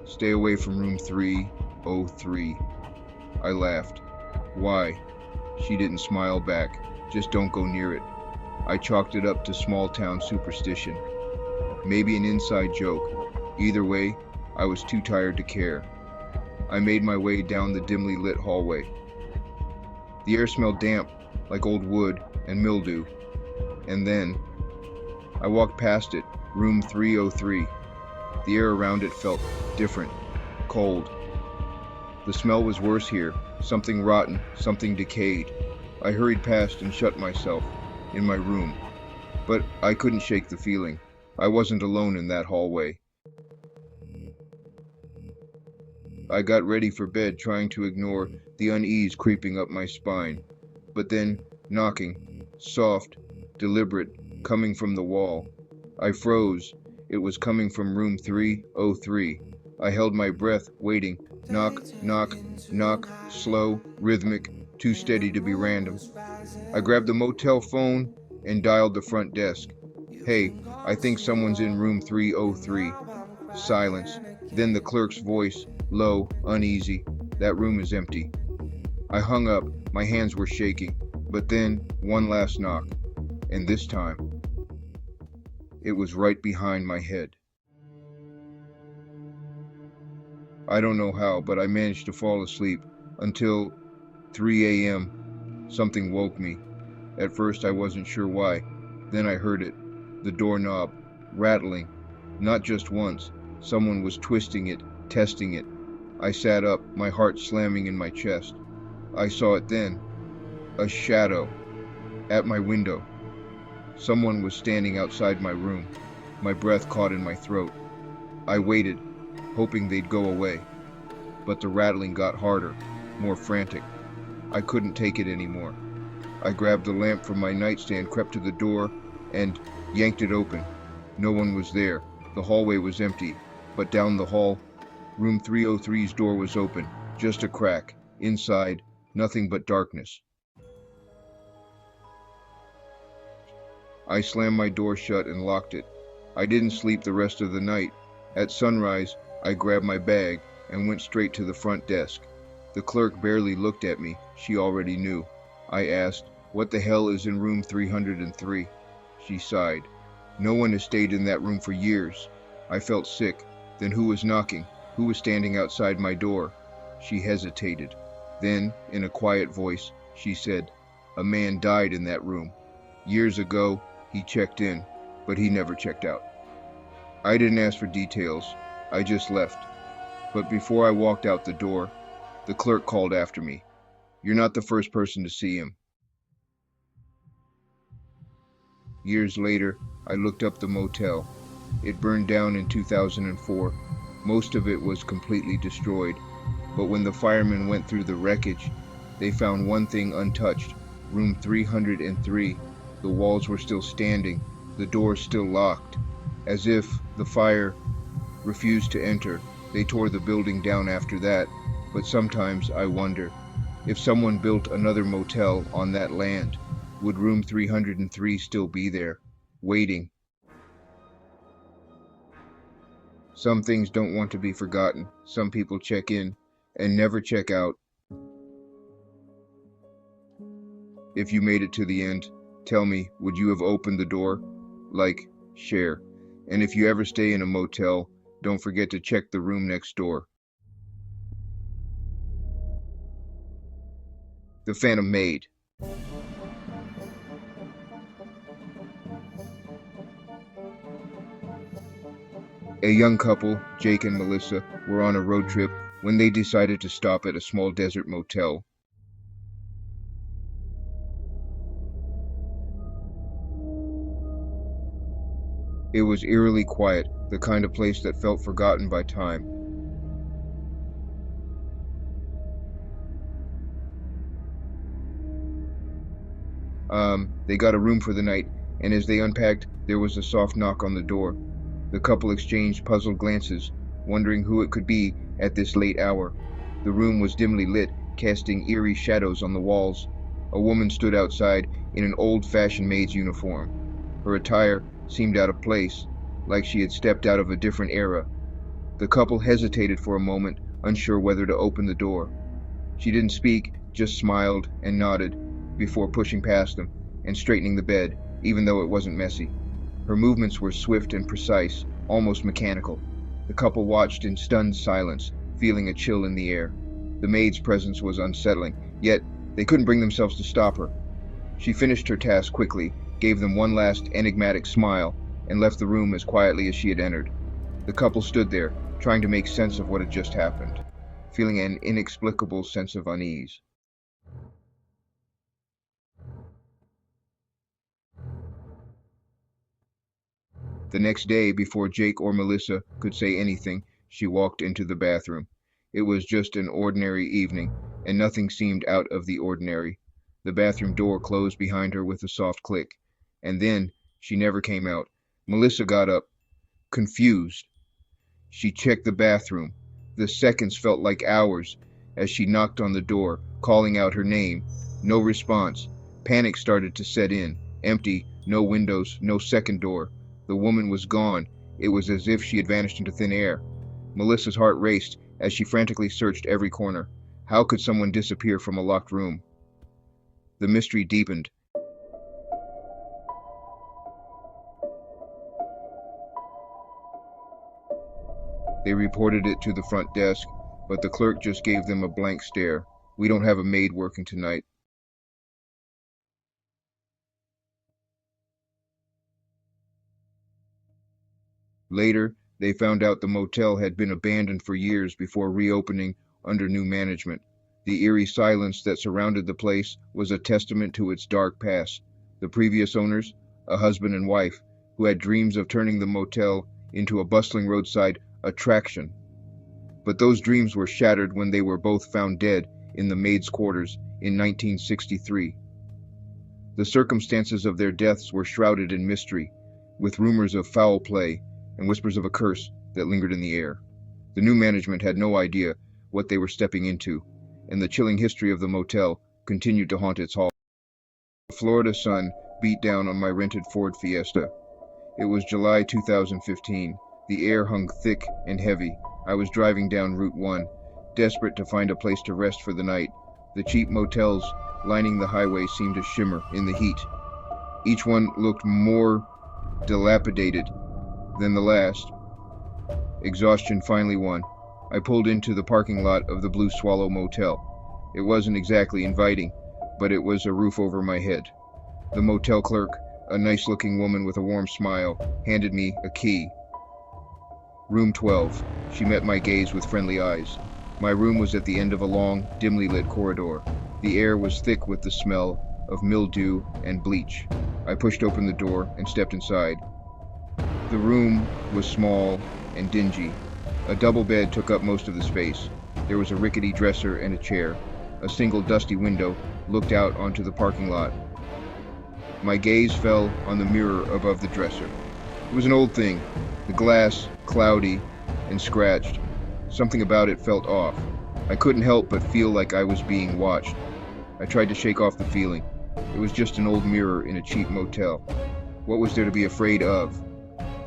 "Stay away from room 303. I laughed. "Why?" She didn't smile back. "Just don't go near it." I chalked it up to small-town superstition. Maybe an inside joke. Either way, I was too tired to care. I made my way down the dimly lit hallway. The air smelled damp, like old wood and mildew. And then, I walked past it, room 303. The air around it felt different, cold. The smell was worse here, something rotten, something decayed. I hurried past and shut myself in my room. But I couldn't shake the feeling. I wasn't alone in that hallway. I got ready for bed, trying to ignore the unease creeping up my spine. But then, knocking, soft, deliberate, coming from the wall. I froze. It was coming from room 303. I held my breath, waiting. Knock, knock, knock, slow, rhythmic. too steady to be random. I grabbed the motel phone and dialed the front desk. "Hey, I think someone's in room 303. Silence. Then the clerk's voice, low, uneasy. "That room is empty." I hung up. My hands were shaking. But then, one last knock. And this time, it was right behind my head. I don't know how, but I managed to fall asleep until 3 a.m. Something woke me. At first I wasn't sure why. Then I heard it. The doorknob. Rattling. Not just once. Someone was twisting it, testing it. I sat up, my heart slamming in my chest. I saw it then. A shadow. At my window. Someone was standing outside my room. My breath caught in my throat. I waited, hoping they'd go away. But the rattling got harder, more frantic. I couldn't take it anymore. I grabbed the lamp from my nightstand, crept to the door, and yanked it open. No one was there. The hallway was empty. But down the hall, room 303's door was open, just a crack. Inside, nothing but darkness. I slammed my door shut and locked it. I didn't sleep the rest of the night. At sunrise, I grabbed my bag and went straight to the front desk. The clerk barely looked at me. She already knew. I asked, "What the hell is in room 303? She sighed. "No one has stayed in that room for years." I felt sick. Then who was knocking? Who was standing outside my door? She hesitated. Then, in a quiet voice, she said, "A man died in that room. Years ago, he checked in, but he never checked out." I didn't ask for details. I just left. But before I walked out the door, the clerk called after me. "You're not the first person to see him." Years later, I looked up the motel. It burned down in 2004. Most of it was completely destroyed. But when the firemen went through the wreckage, they found one thing untouched. Room 303. The walls were still standing, the doors still locked. As if the fire refused to enter, they tore the building down after that. But sometimes I wonder, if someone built another motel on that land, would room 303 still be there, waiting? Some things don't want to be forgotten. Some people check in and never check out. If you made it to the end, tell me, would you have opened the door? Like, share. And if you ever stay in a motel, don't forget to check the room next door. The Phantom Maid. A young couple, Jake and Melissa, were on a road trip when they decided to stop at a small desert motel. It was eerily quiet, the kind of place that felt forgotten by time. They got a room for the night, and as they unpacked, there was a soft knock on the door. The couple exchanged puzzled glances, wondering who it could be at this late hour. The room was dimly lit, casting eerie shadows on the walls. A woman stood outside in an old-fashioned maid's uniform. Her attire seemed out of place, like she had stepped out of a different era. The couple hesitated for a moment, unsure whether to open the door. She didn't speak, just smiled and nodded, before pushing past them and straightening the bed, even though it wasn't messy. Her movements were swift and precise, almost mechanical. The couple watched in stunned silence, feeling a chill in the air. The maid's presence was unsettling, yet they couldn't bring themselves to stop her. She finished her task quickly, gave them one last enigmatic smile, and left the room as quietly as she had entered. The couple stood there, trying to make sense of what had just happened, feeling an inexplicable sense of unease. The next day, before Jake or Melissa could say anything, she walked into the bathroom. It was just an ordinary evening, and nothing seemed out of the ordinary. The bathroom door closed behind her with a soft click, and then she never came out. Melissa got up, confused. She checked the bathroom. The seconds felt like hours. as she knocked on the door, calling out her name. No response. Panic started to set in. Empty, no windows, no second door. The woman was gone. It was as if she had vanished into thin air. Melissa's heart raced as she frantically searched every corner. How could someone disappear from a locked room? The mystery deepened. They reported it to the front desk, but the clerk just gave them a blank stare. "We don't have a maid working tonight." Later, they found out the motel had been abandoned for years before reopening under new management. The eerie silence that surrounded the place was a testament to its dark past. The previous owners, a husband and wife, who had dreams of turning the motel into a bustling roadside attraction. But those dreams were shattered when they were both found dead in the maids' quarters in 1963. The circumstances of their deaths were shrouded in mystery, with rumors of foul play and whispers of a curse that lingered in the air. The new management had no idea what they were stepping into, and the chilling history of the motel continued to haunt its halls. The Florida sun beat down on my rented Ford Fiesta. It was July 2015. The air hung thick and heavy. I was driving down Route 1, desperate to find a place to rest for the night. The cheap motels lining the highway seemed to shimmer in the heat. Each one looked more dilapidated than the last. Exhaustion finally won. I pulled into the parking lot of the Blue Swallow Motel. It wasn't exactly inviting, but it was a roof over my head. The motel clerk, a nice-looking woman with a warm smile, handed me a key. Room 12. She met my gaze with friendly eyes. My room was at the end of a long, dimly lit corridor. The air was thick with the smell of mildew and bleach. I pushed open the door and stepped inside. The room was small and dingy. A double bed took up most of the space. There was a rickety dresser and a chair. A single dusty window looked out onto the parking lot. My gaze fell on the mirror above the dresser. It was an old thing, the glass cloudy and scratched. Something about it felt off. I couldn't help but feel like I was being watched. I tried to shake off the feeling. It was just an old mirror in a cheap motel. What was there to be afraid of?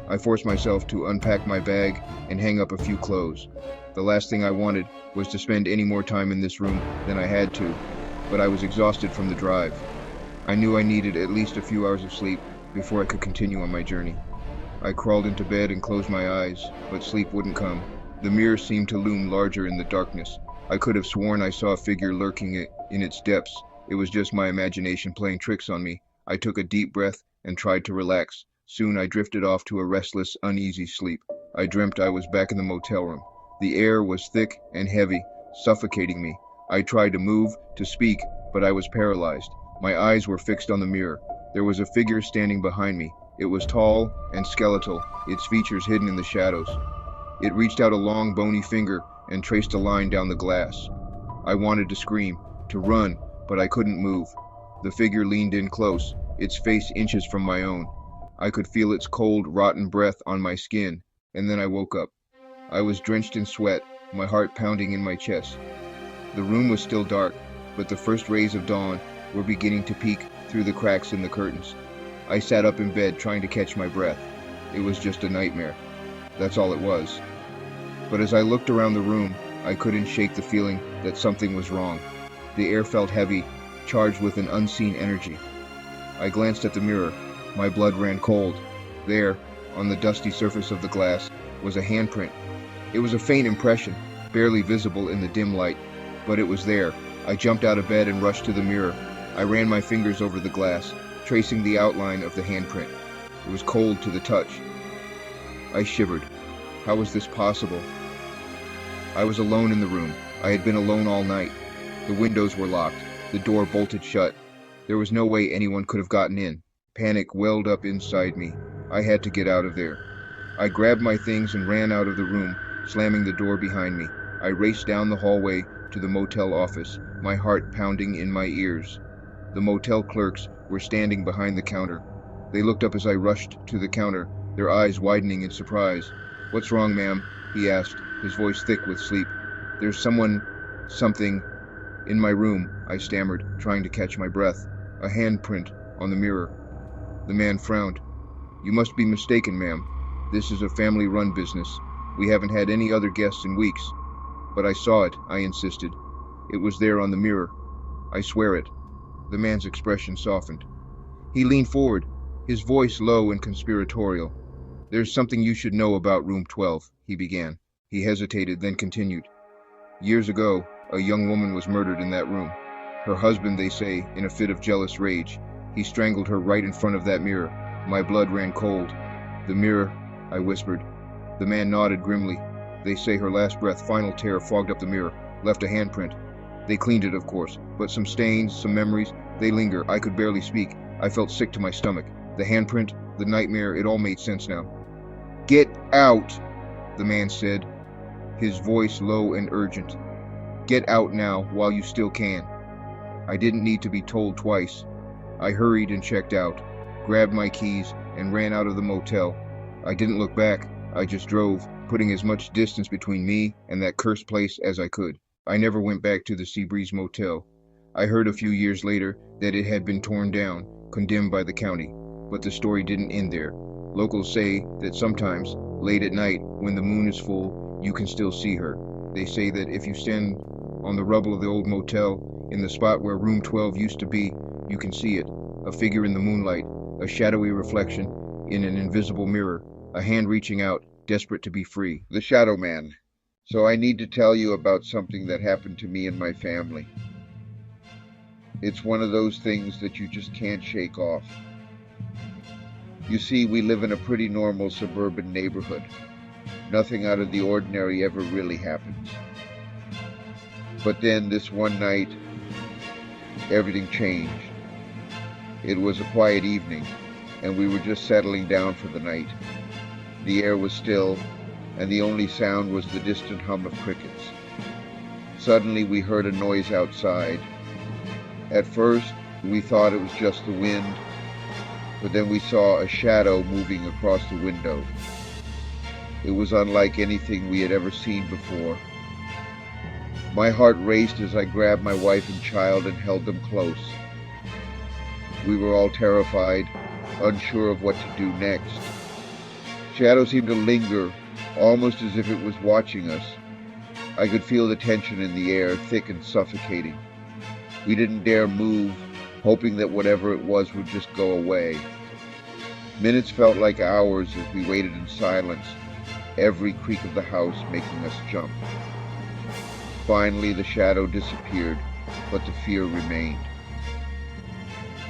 I forced myself to unpack my bag and hang up a few clothes. The last thing I wanted was to spend any more time in this room than I had to, but I was exhausted from the drive. I knew I needed at least a few hours of sleep before I could continue on my journey. I crawled into bed and closed my eyes, but sleep wouldn't come. The mirror seemed to loom larger in the darkness. I could have sworn I saw a figure lurking in its depths. It was just my imagination playing tricks on me. I took a deep breath and tried to relax. Soon I drifted off to a restless, uneasy sleep. I dreamt I was back in the motel room. The air was thick and heavy, suffocating me. I tried to move, to speak, but I was paralyzed. My eyes were fixed on the mirror. There was a figure standing behind me. It was tall and skeletal, its features hidden in the shadows. It reached out a long, bony finger and traced a line down the glass. I wanted to scream, to run, but I couldn't move. The figure leaned in close, its face inches from my own. I could feel its cold, rotten breath on my skin, and then I woke up. I was drenched in sweat, my heart pounding in my chest. The room was still dark, but the first rays of dawn were beginning to peek through the cracks in the curtains. I sat up in bed trying to catch my breath. It was just a nightmare. That's all it was. But as I looked around the room, I couldn't shake the feeling that something was wrong. The air felt heavy, charged with an unseen energy. I glanced at the mirror. My blood ran cold. There, on the dusty surface of the glass, was a handprint. It was a faint impression, barely visible in the dim light, but it was there. I jumped out of bed and rushed to the mirror. I ran my fingers over the glass, tracing the outline of the handprint. It was cold to the touch. I shivered. How was this possible? I was alone in the room. I had been alone all night. The windows were locked. The door bolted shut. There was no way anyone could have gotten in. Panic welled up inside me. I had to get out of there. I grabbed my things and ran out of the room, slamming the door behind me. I raced down the hallway to the motel office, my heart pounding in my ears. The motel clerks were standing behind the counter. They looked up as I rushed to the counter, their eyes widening in surprise. "What's wrong, ma'am?" he asked, his voice thick with sleep. "There's someone Something in my room, I stammered, trying to catch my breath. A handprint on the mirror. The man frowned. You must be mistaken, ma'am. This is a family-run business. We haven't had any other guests in weeks. But I saw it, I insisted. It was there on the mirror. I swear it. The man's expression softened. He leaned forward, his voice low and conspiratorial. There's something you should know about room 12, he began. He hesitated, then continued. Years ago, a young woman was murdered in that room. Her husband, they say, in a fit of jealous rage. He strangled her right in front of that mirror. My blood ran cold. The mirror, I whispered. The man nodded grimly. They say her last breath, final tear, fogged up the mirror, left a handprint. They cleaned it, of course, but some stains, some memories, they linger. I could barely speak. I felt sick to my stomach. The handprint, the nightmare, it all made sense now. Get out, the man said, his voice low and urgent. Get out now while you still can. I didn't need to be told twice. I hurried and checked out, grabbed my keys, and ran out of the motel. I didn't look back. I just drove, putting as much distance between me and that cursed place as I could. I never went back to the Seabreeze Motel. I heard a few years later that it had been torn down, condemned by the county. But the story didn't end there. Locals say that sometimes, late at night, when the moon is full, you can still see her. They say that if you stand on the rubble of the old motel, in the spot where room 12 used to be, you can see it. A figure in the moonlight, a shadowy reflection in an invisible mirror, a hand reaching out, desperate to be free. The Shadow Man. So I need to tell you about something that happened to me and my family. It's one of those things that you just can't shake off. You see, we live in a pretty normal suburban neighborhood. Nothing out of the ordinary ever really happens. But then this one night, everything changed. It was a quiet evening, and we were just settling down for the night. The air was still, and the only sound was the distant hum of crickets. Suddenly we heard a noise outside. At first, we thought it was just the wind, but then we saw a shadow moving across the window. It was unlike anything we had ever seen before. My heart raced as I grabbed my wife and child and held them close. We were all terrified, unsure of what to do next. Shadow seemed to linger, almost as if it was watching us. I could feel the tension in the air, thick and suffocating. We didn't dare move, hoping that whatever it was would just go away. Minutes felt like hours as we waited in silence, every creak of the house making us jump. Finally, the shadow disappeared, but the fear remained.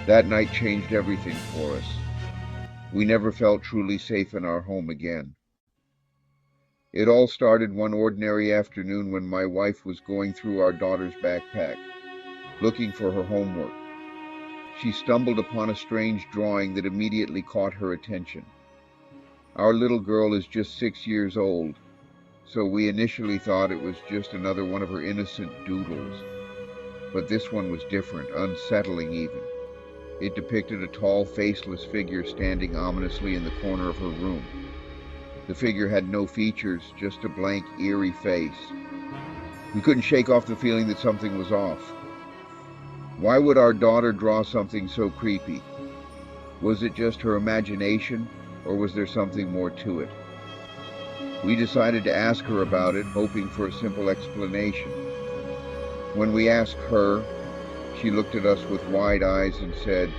That night changed everything for us. We never felt truly safe in our home again. It all started one ordinary afternoon when my wife was going through our daughter's backpack, looking for her homework. She stumbled upon a strange drawing that immediately caught her attention. Our little girl is just 6 years old, so we initially thought it was just another one of her innocent doodles. But this one was different, unsettling even. It depicted a tall, faceless figure standing ominously in the corner of her room. The figure had no features, just a blank, eerie face. We couldn't shake off the feeling that something was off. Why would our daughter draw something so creepy? Was it just her imagination, or was there something more to it? We decided to ask her about it, hoping for a simple explanation. When we asked her, she looked at us with wide eyes and said,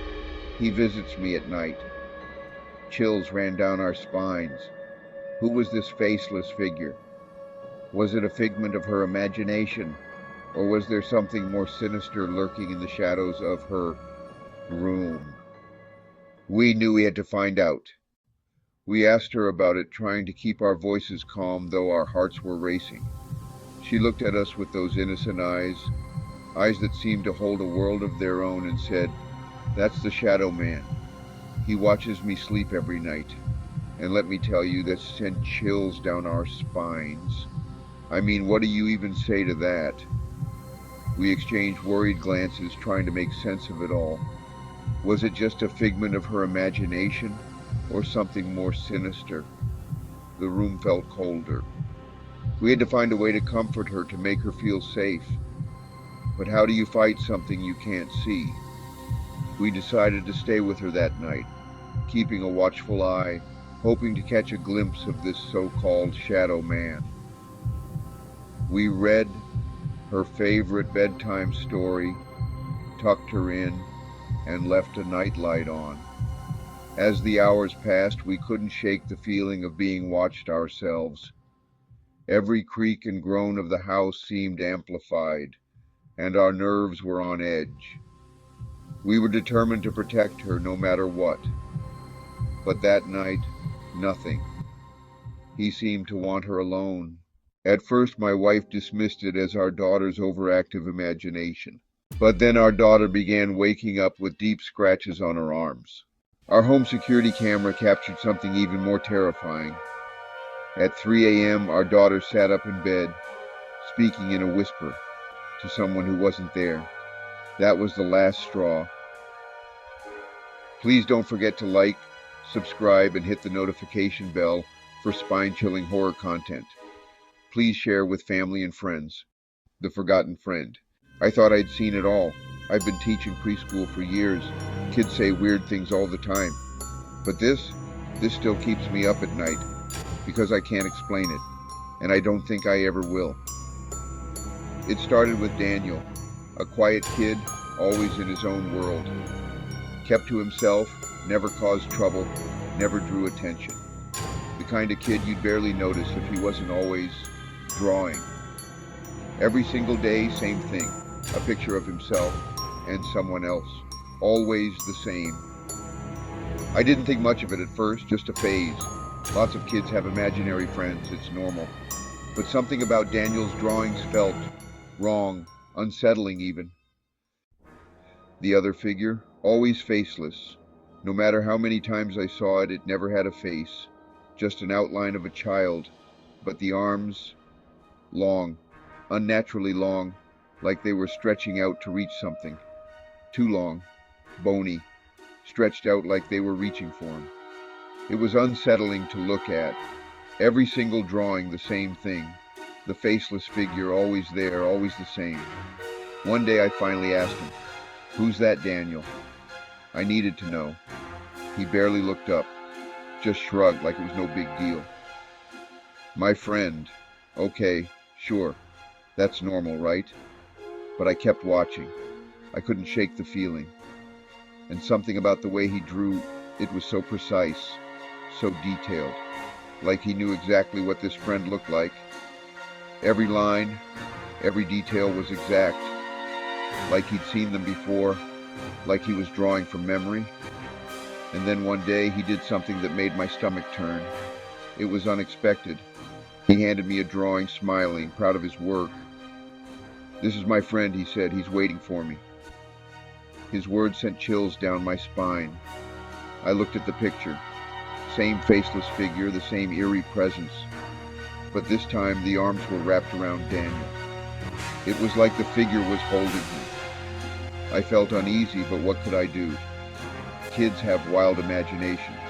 "He visits me at night." Chills ran down our spines. Who was this faceless figure? Was it a figment of her imagination, or was there something more sinister lurking in the shadows of her room? We knew we had to find out. We asked her about it, trying to keep our voices calm, though our hearts were racing. She looked at us with those innocent eyes that seemed to hold a world of their own, and said, "That's the Shadow Man. He watches me sleep every night." And let me tell you, that sent chills down our spines. I mean, what do you even say to that? We exchanged worried glances, trying to make sense of it all. Was it just a figment of her imagination, or something more sinister? The room felt colder. We had to find a way to comfort her, to make her feel safe. But how do you fight something you can't see? We decided to stay with her that night, keeping a watchful eye, hoping to catch a glimpse of this so-called shadow man. We read her favorite bedtime story, tucked her in, and left a nightlight on. As the hours passed, we couldn't shake the feeling of being watched ourselves. Every creak and groan of the house seemed amplified, and our nerves were on edge. We were determined to protect her no matter what. But that night, nothing. He seemed to want her alone. At first, my wife dismissed it as our daughter's overactive imagination. But then our daughter began waking up with deep scratches on her arms. Our home security camera captured something even more terrifying. At 3 a.m., our daughter sat up in bed, speaking in a whisper to someone who wasn't there. That was the last straw. Please don't forget to like, subscribe, and hit the notification bell for spine-chilling horror content. Please share with family and friends. The Forgotten Friend. I thought I'd seen it all. I've been teaching preschool for years. Kids say weird things all the time. But this still keeps me up at night because I can't explain it, and I don't think I ever will. It started with Daniel, a quiet kid, always in his own world. Kept to himself, never caused trouble, never drew attention. The kind of kid you'd barely notice if he wasn't always drawing. Every single day, same thing. A picture of himself and someone else. Always the same. I didn't think much of it at first, just a phase. Lots of kids have imaginary friends, it's normal. But something about Daniel's drawings felt wrong, unsettling even. The other figure, always faceless. No matter how many times I saw it, it never had a face. Just an outline of a child. But the arms, long, unnaturally long, like they were stretching out to reach something. Too long, bony, stretched out like they were reaching for him. It was unsettling to look at. Every single drawing the same thing. The faceless figure always there, always the same. One day I finally asked him, "Who's that, Daniel?" I needed to know. He barely looked up, just shrugged like it was no big deal. "My friend. Okay, sure. That's normal, right?" But I kept watching. I couldn't shake the feeling. And something about the way he drew, it was so precise, so detailed. Like he knew exactly what this friend looked like. Every line, every detail was exact. Like he'd seen them before, like he was drawing from memory. And then one day he did something that made my stomach turn. It was unexpected. He handed me a drawing, smiling, proud of his work. "This is my friend," he said. "He's waiting for me." His words sent chills down my spine. I looked at the picture. Same faceless figure, the same eerie presence. But this time the arms were wrapped around Daniel. It was like the figure was holding him. I felt uneasy, but what could I do? Kids have wild imaginations.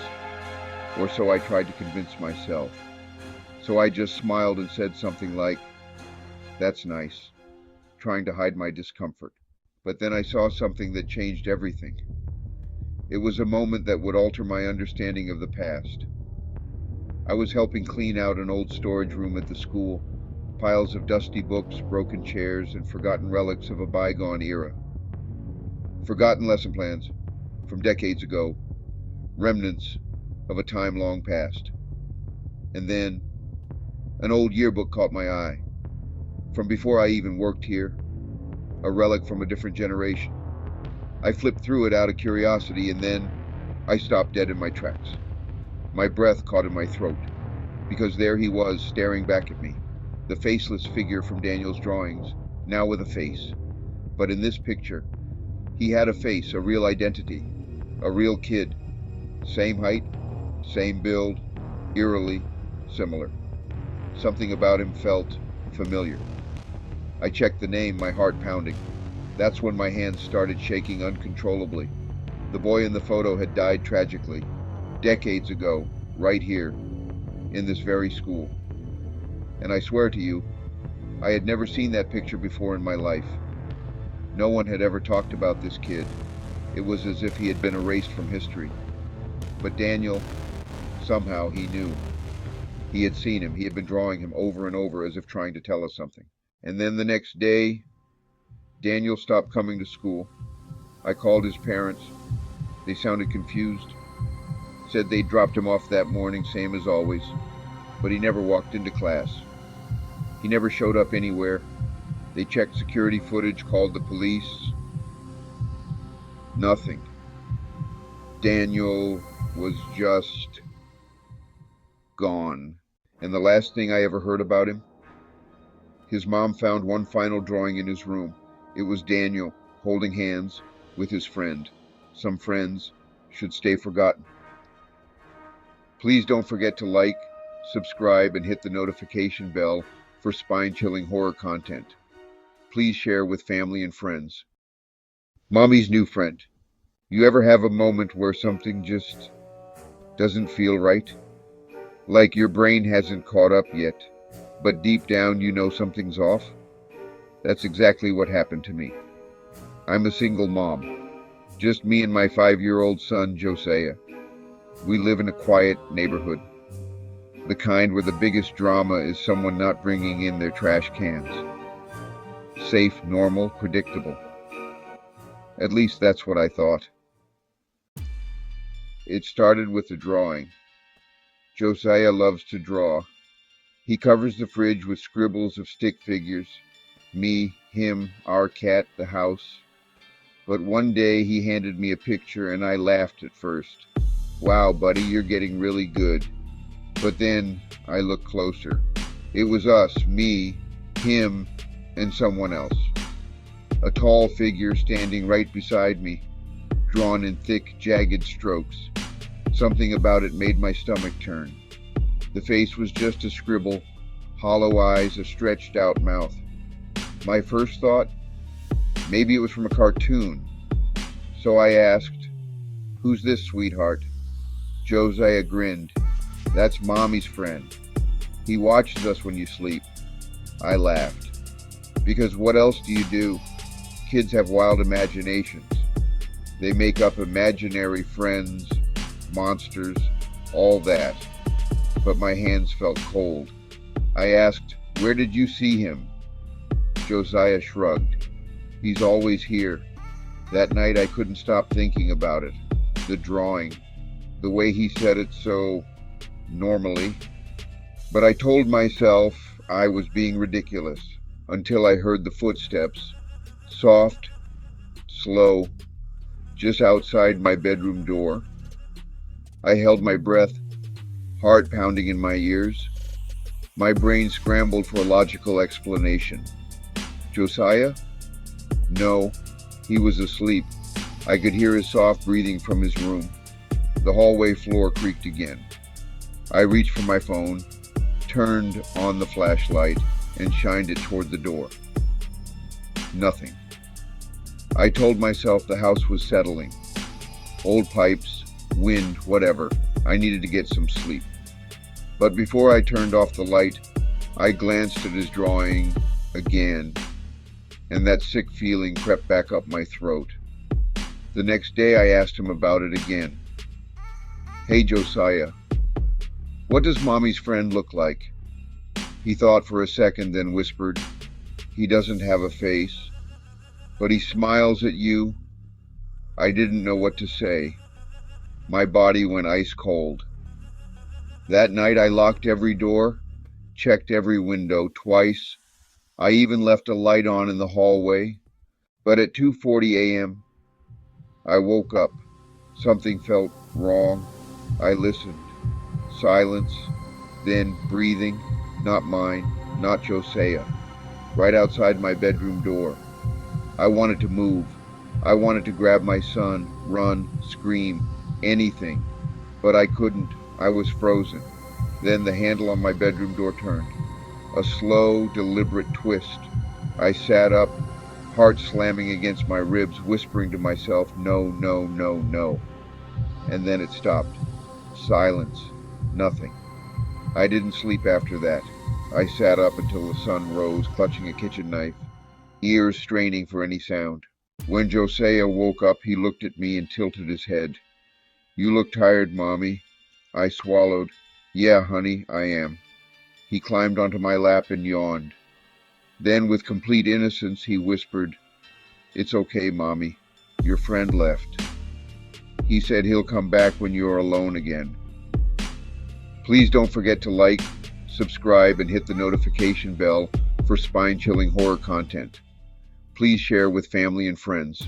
Or so I tried to convince myself. So I just smiled and said something like, "That's nice," trying to hide my discomfort. But then I saw something that changed everything. It was a moment that would alter my understanding of the past. I was helping clean out an old storage room at the school, piles of dusty books, broken chairs, and forgotten relics of a bygone era. Forgotten lesson plans from decades ago, remnants of a time long past. And then an old yearbook caught my eye, from before I even worked here, a relic from a different generation. I flipped through it out of curiosity, and then I stopped dead in my tracks. My breath caught in my throat, because there he was, staring back at me, the faceless figure from Daniel's drawings, now with a face. But in this picture, he had a face, a real identity, a real kid. Same height, same build, eerily similar. Something about him felt familiar. I checked the name, my heart pounding. That's when my hands started shaking uncontrollably. The boy in the photo had died tragically, decades ago, right here, in this very school. And I swear to you, I had never seen that picture before in my life. No one had ever talked about this kid. It was as if he had been erased from history. But Daniel, somehow he knew. He had seen him. He had been drawing him over and over as if trying to tell us something. And then the next day, Daniel stopped coming to school. I called his parents. They sounded confused. Said they'd dropped him off that morning, same as always. But he never walked into class. He never showed up anywhere. They checked security footage, called the police. Nothing. Daniel was just gone. And the last thing I ever heard about him, his mom found one final drawing in his room. It was Daniel holding hands with his friend. Some friends should stay forgotten. Please don't forget to like, subscribe, and hit the notification bell for spine-chilling horror content. Please share with family and friends. Mommy's new friend. You ever have a moment where something just doesn't feel right? Like your brain hasn't caught up yet, but deep down you know something's off? That's exactly what happened to me. I'm a single mom. Just me and my 5-year-old son, Josiah. We live in a quiet neighborhood. The kind where the biggest drama is someone not bringing in their trash cans. Safe, normal, predictable. At least that's what I thought. It started with a drawing. Josiah loves to draw. He covers the fridge with scribbles of stick figures. Me, him, our cat, the house. But one day he handed me a picture and I laughed at first. Wow, buddy, you're getting really good. But then I looked closer. It was us, me, him, and someone else. A tall figure standing right beside me, drawn in thick, jagged strokes. Something about it made my stomach turn. The face was just a scribble, hollow eyes, a stretched out mouth. My first thought, maybe it was from a cartoon. So I asked, "Who's this, sweetheart?" Josiah grinned. "That's Mommy's friend. He watches us when you sleep." I laughed. Because what else do you do? Kids have wild imaginations. They make up imaginary friends, monsters, all that. But my hands felt cold. I asked, "Where did you see him?" Josiah shrugged. "He's always here." That night I couldn't stop thinking about it. The drawing. The way he said it so normally. But I told myself I was being ridiculous until I heard the footsteps. Soft, slow, just outside my bedroom door. I held my breath, heart pounding in my ears. My brain scrambled for a logical explanation. Josiah? No, he was asleep. I could hear his soft breathing from his room. The hallway floor creaked again. I reached for my phone, turned on the flashlight, and shined it toward the door. Nothing. I told myself the house was settling. Old pipes, wind, whatever. I needed to get some sleep. But before I turned off the light, I glanced at his drawing again, and that sick feeling crept back up my throat. The next day I asked him about it again. "Hey, Josiah, what does Mommy's friend look like?" He thought for a second, then whispered, "He doesn't have a face, but he smiles at you." I didn't know what to say. My body went ice cold. That night I locked every door, checked every window twice. I even left a light on in the hallway. But at 2:40 a.m., I woke up. Something felt wrong. I listened. Silence. Then breathing. Not mine. Not Josiah. Right outside my bedroom door. I wanted to move. I wanted to grab my son, run, scream, anything. But I couldn't. I was frozen. Then the handle on my bedroom door turned. A slow, deliberate twist. I sat up, heart slamming against my ribs, whispering to myself, "No, no, no, no." And then it stopped. Silence. Nothing. I didn't sleep after that. I sat up until the sun rose, clutching a kitchen knife. ears straining for any sound. When Josiah woke up, he looked at me and tilted his head. "You look tired, Mommy." I swallowed. "Yeah, honey, I am." He climbed onto my lap and yawned. Then, with complete innocence, he whispered, "It's okay, Mommy. Your friend left. He said he'll come back when you're alone again." Please don't forget to like, subscribe, and hit the notification bell for spine-chilling horror content. Please share with family and friends.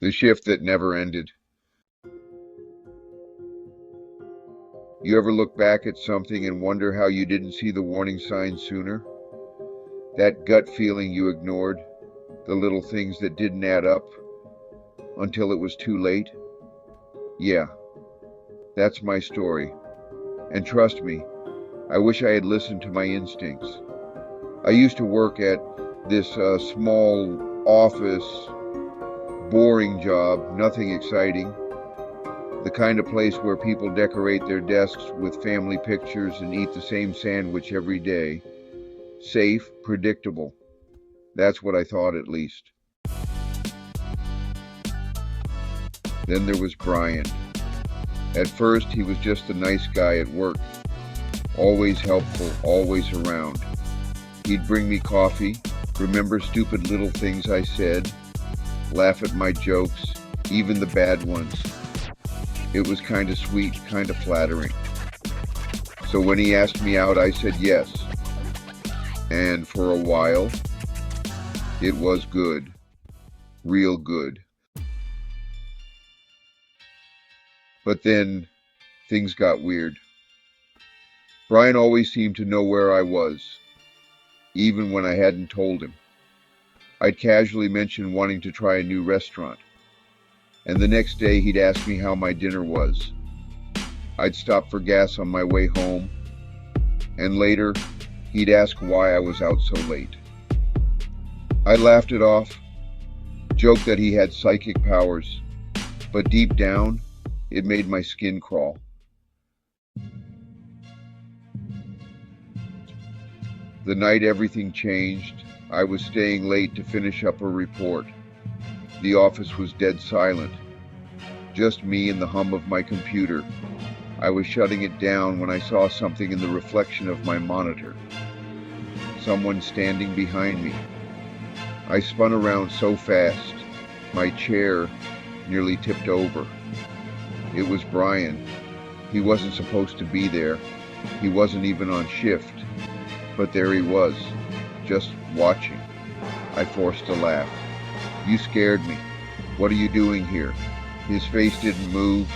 The shift that never ended. You ever look back at something and wonder how you didn't see the warning signs sooner? That gut feeling you ignored, the little things that didn't add up until it was too late? Yeah, that's my story. And trust me, I wish I had listened to my instincts. I used to work at this small office, boring job, nothing exciting. The kind of place where people decorate their desks with family pictures and eat the same sandwich every day. Safe, predictable. That's what I thought, at least. Then there was Brian. At first, he was just a nice guy at work. Always helpful, always around. He'd bring me coffee, remember stupid little things I said, laugh at my jokes, even the bad ones. It was kind of sweet, kind of flattering. So when he asked me out, I said yes. And for a while, it was good. Real good. But then, things got weird. Brian always seemed to know where I was, even when I hadn't told him. I'd casually mention wanting to try a new restaurant, and the next day he'd ask me how my dinner was. I'd stop for gas on my way home, and later he'd ask why I was out so late. I laughed it off, joked that he had psychic powers, but deep down, it made my skin crawl. The night everything changed, I was staying late to finish up a report. The office was dead silent. Just me and the hum of my computer. I was shutting it down when I saw something in the reflection of my monitor. Someone standing behind me. I spun around so fast, my chair nearly tipped over. It was Brian. He wasn't supposed to be there. He wasn't even on shift. But there he was, just watching. I forced a laugh. "You scared me. What are you doing here?" His face didn't move,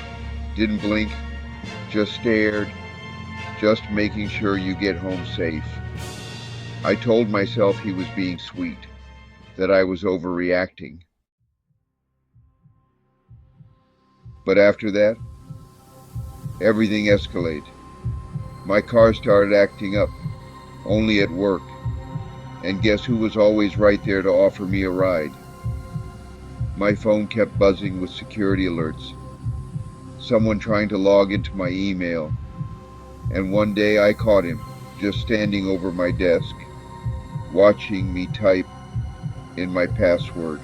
didn't blink, just stared, just making sure you get home safe. I told myself he was being sweet, that I was overreacting. But after that, everything escalated. My car started acting up, only at work. And guess who was always right there to offer me a ride? My phone kept buzzing with security alerts. Someone trying to log into my email. And one day I caught him, just standing over my desk, watching me type in my password.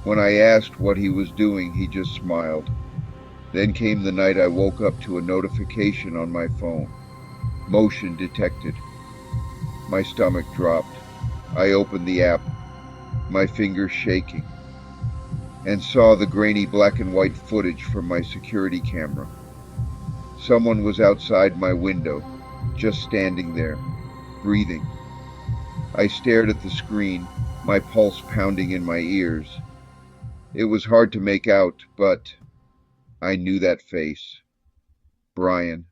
When I asked what he was doing, he just smiled. Then came the night I woke up to a notification on my phone. Motion detected. My stomach dropped. I opened the app, my fingers shaking, and saw the grainy black and white footage from my security camera. Someone was outside my window, just standing there, breathing. I stared at the screen, my pulse pounding in my ears. It was hard to make out, but I knew that face. Brian.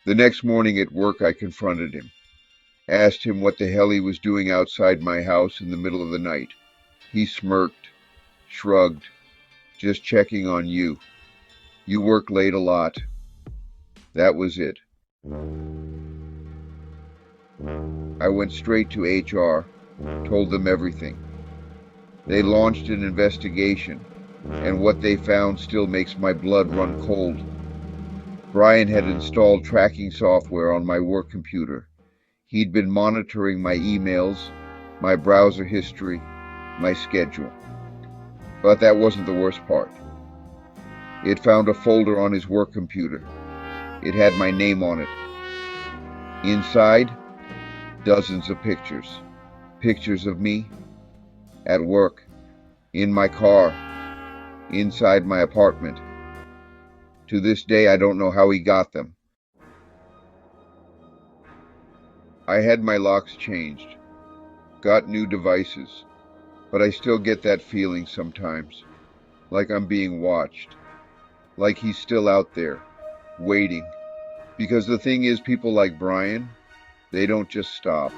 The next morning at work, I confronted him. Asked him what the hell he was doing outside my house in the middle of the night. He smirked, shrugged, "Just checking on you. You work late a lot." That was it. I went straight to HR, told them everything. They launched an investigation, and what they found still makes my blood run cold. Brian had installed tracking software on my work computer. He'd been monitoring my emails, my browser history, my schedule. But that wasn't the worst part. It found a folder on his work computer. It had my name on it. Inside, dozens of pictures. Pictures of me, at work, in my car, inside my apartment. To this day, I don't know how he got them. I had my locks changed, got new devices, but I still get that feeling sometimes, like I'm being watched, like he's still out there, waiting. Because the thing is, people like Brian, they don't just stop.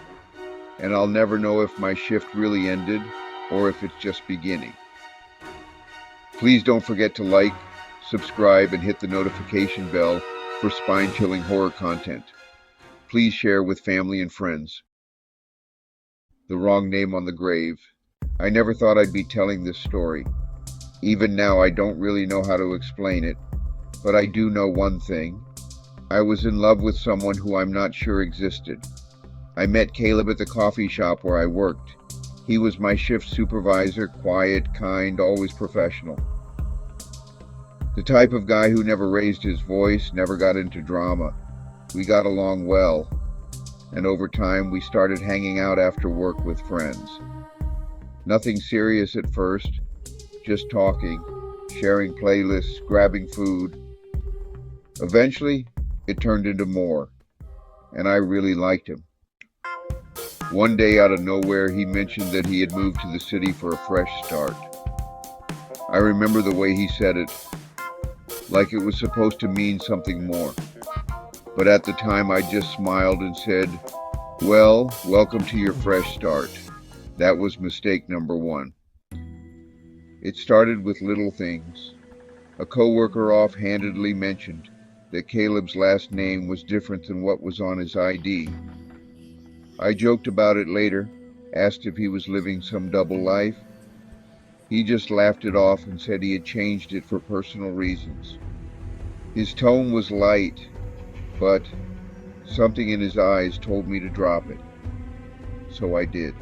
And I'll never know if my shift really ended or if it's just beginning. Please don't forget to like, subscribe, and hit the notification bell for spine-chilling horror content. Please share with family and friends. The wrong name on the grave. I never thought I'd be telling this story. Even now, I don't really know how to explain it, but I do know one thing. I was in love with someone who I'm not sure existed. I met Caleb at the coffee shop where I worked. He was my shift supervisor, quiet, kind, always professional. The type of guy who never raised his voice, never got into drama. We got along well, and over time we started hanging out after work with friends. Nothing serious at first, just talking, sharing playlists, grabbing food. Eventually, it turned into more, and I really liked him. One day out of nowhere, he mentioned that he had moved to the city for a fresh start. I remember the way he said it, like it was supposed to mean something more. But at the time, I just smiled and said, "Well, welcome to your fresh start." That was mistake number one. It started with little things. A coworker offhandedly mentioned that Caleb's last name was different than what was on his ID. I joked about it later, asked if he was living some double life. He just laughed it off and said he had changed it for personal reasons. His tone was light, but something in his eyes told me to drop it. So I did.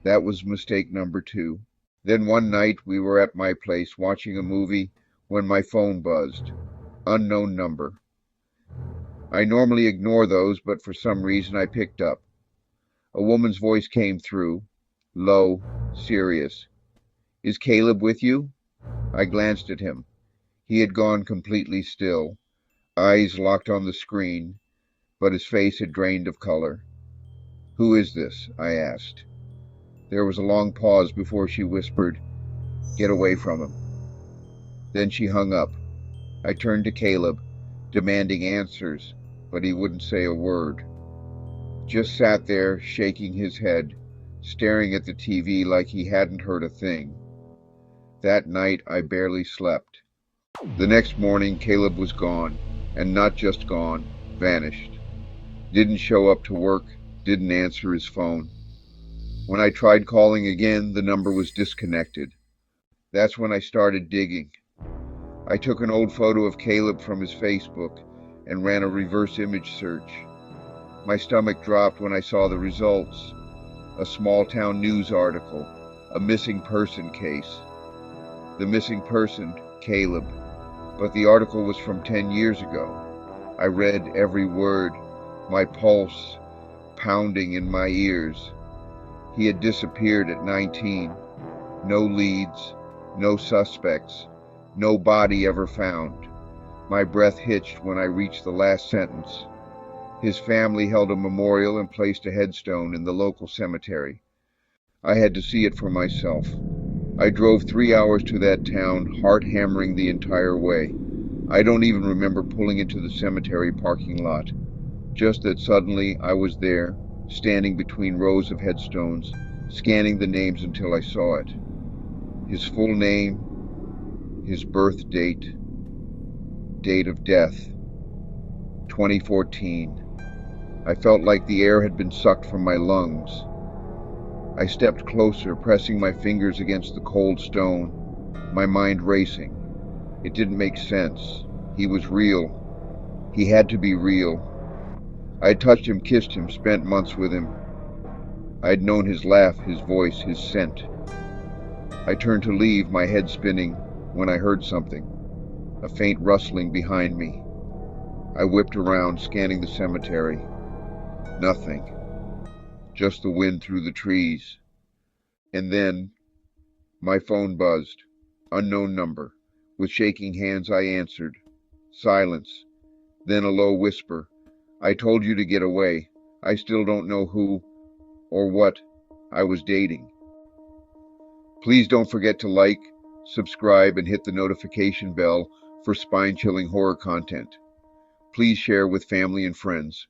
That was mistake number two. Then one night we were at my place watching a movie when my phone buzzed. Unknown number. I normally ignore those, but for some reason I picked up. A woman's voice came through, low, serious. "Is Caleb with you?" I glanced at him. He had gone completely still, eyes locked on the screen, but his face had drained of color. "Who is this?" I asked. There was a long pause before she whispered, "Get away from him." Then she hung up. I turned to Caleb, demanding answers, but he wouldn't say a word. Just sat there, shaking his head, staring at the TV like he hadn't heard a thing. That night, I barely slept. The next morning, Caleb was gone, and not just gone, vanished. Didn't show up to work, didn't answer his phone. When I tried calling again, the number was disconnected. That's when I started digging. I took an old photo of Caleb from his Facebook and ran a reverse image search. My stomach dropped when I saw the results. A small-town news article, a missing person case. The missing person, Caleb, but the article was from 10 years ago. I read every word, my pulse pounding in my ears. He had disappeared at 19. No leads, no suspects, no body ever found. My breath hitched when I reached the last sentence. His family held a memorial and placed a headstone in the local cemetery. I had to see it for myself. I drove 3 hours to that town, heart hammering the entire way. I don't even remember pulling into the cemetery parking lot. Just that suddenly I was there, standing between rows of headstones, scanning the names until I saw it. His full name, his birth date, date of death, 2014. I felt like the air had been sucked from my lungs. I stepped closer, pressing my fingers against the cold stone, my mind racing. It didn't make sense. He was real. He had to be real. I had touched him, kissed him, spent months with him. I had known his laugh, his voice, his scent. I turned to leave, my head spinning, when I heard something, a faint rustling behind me. I whipped around, scanning the cemetery. Nothing. Just the wind through the trees. And then my phone buzzed. Unknown number. With shaking hands I answered. Silence. Then a low whisper. I told you to get away. I still don't know who or what I was dating. Please don't forget to like, subscribe, and hit the notification bell for spine-chilling horror content. Please share with family and friends.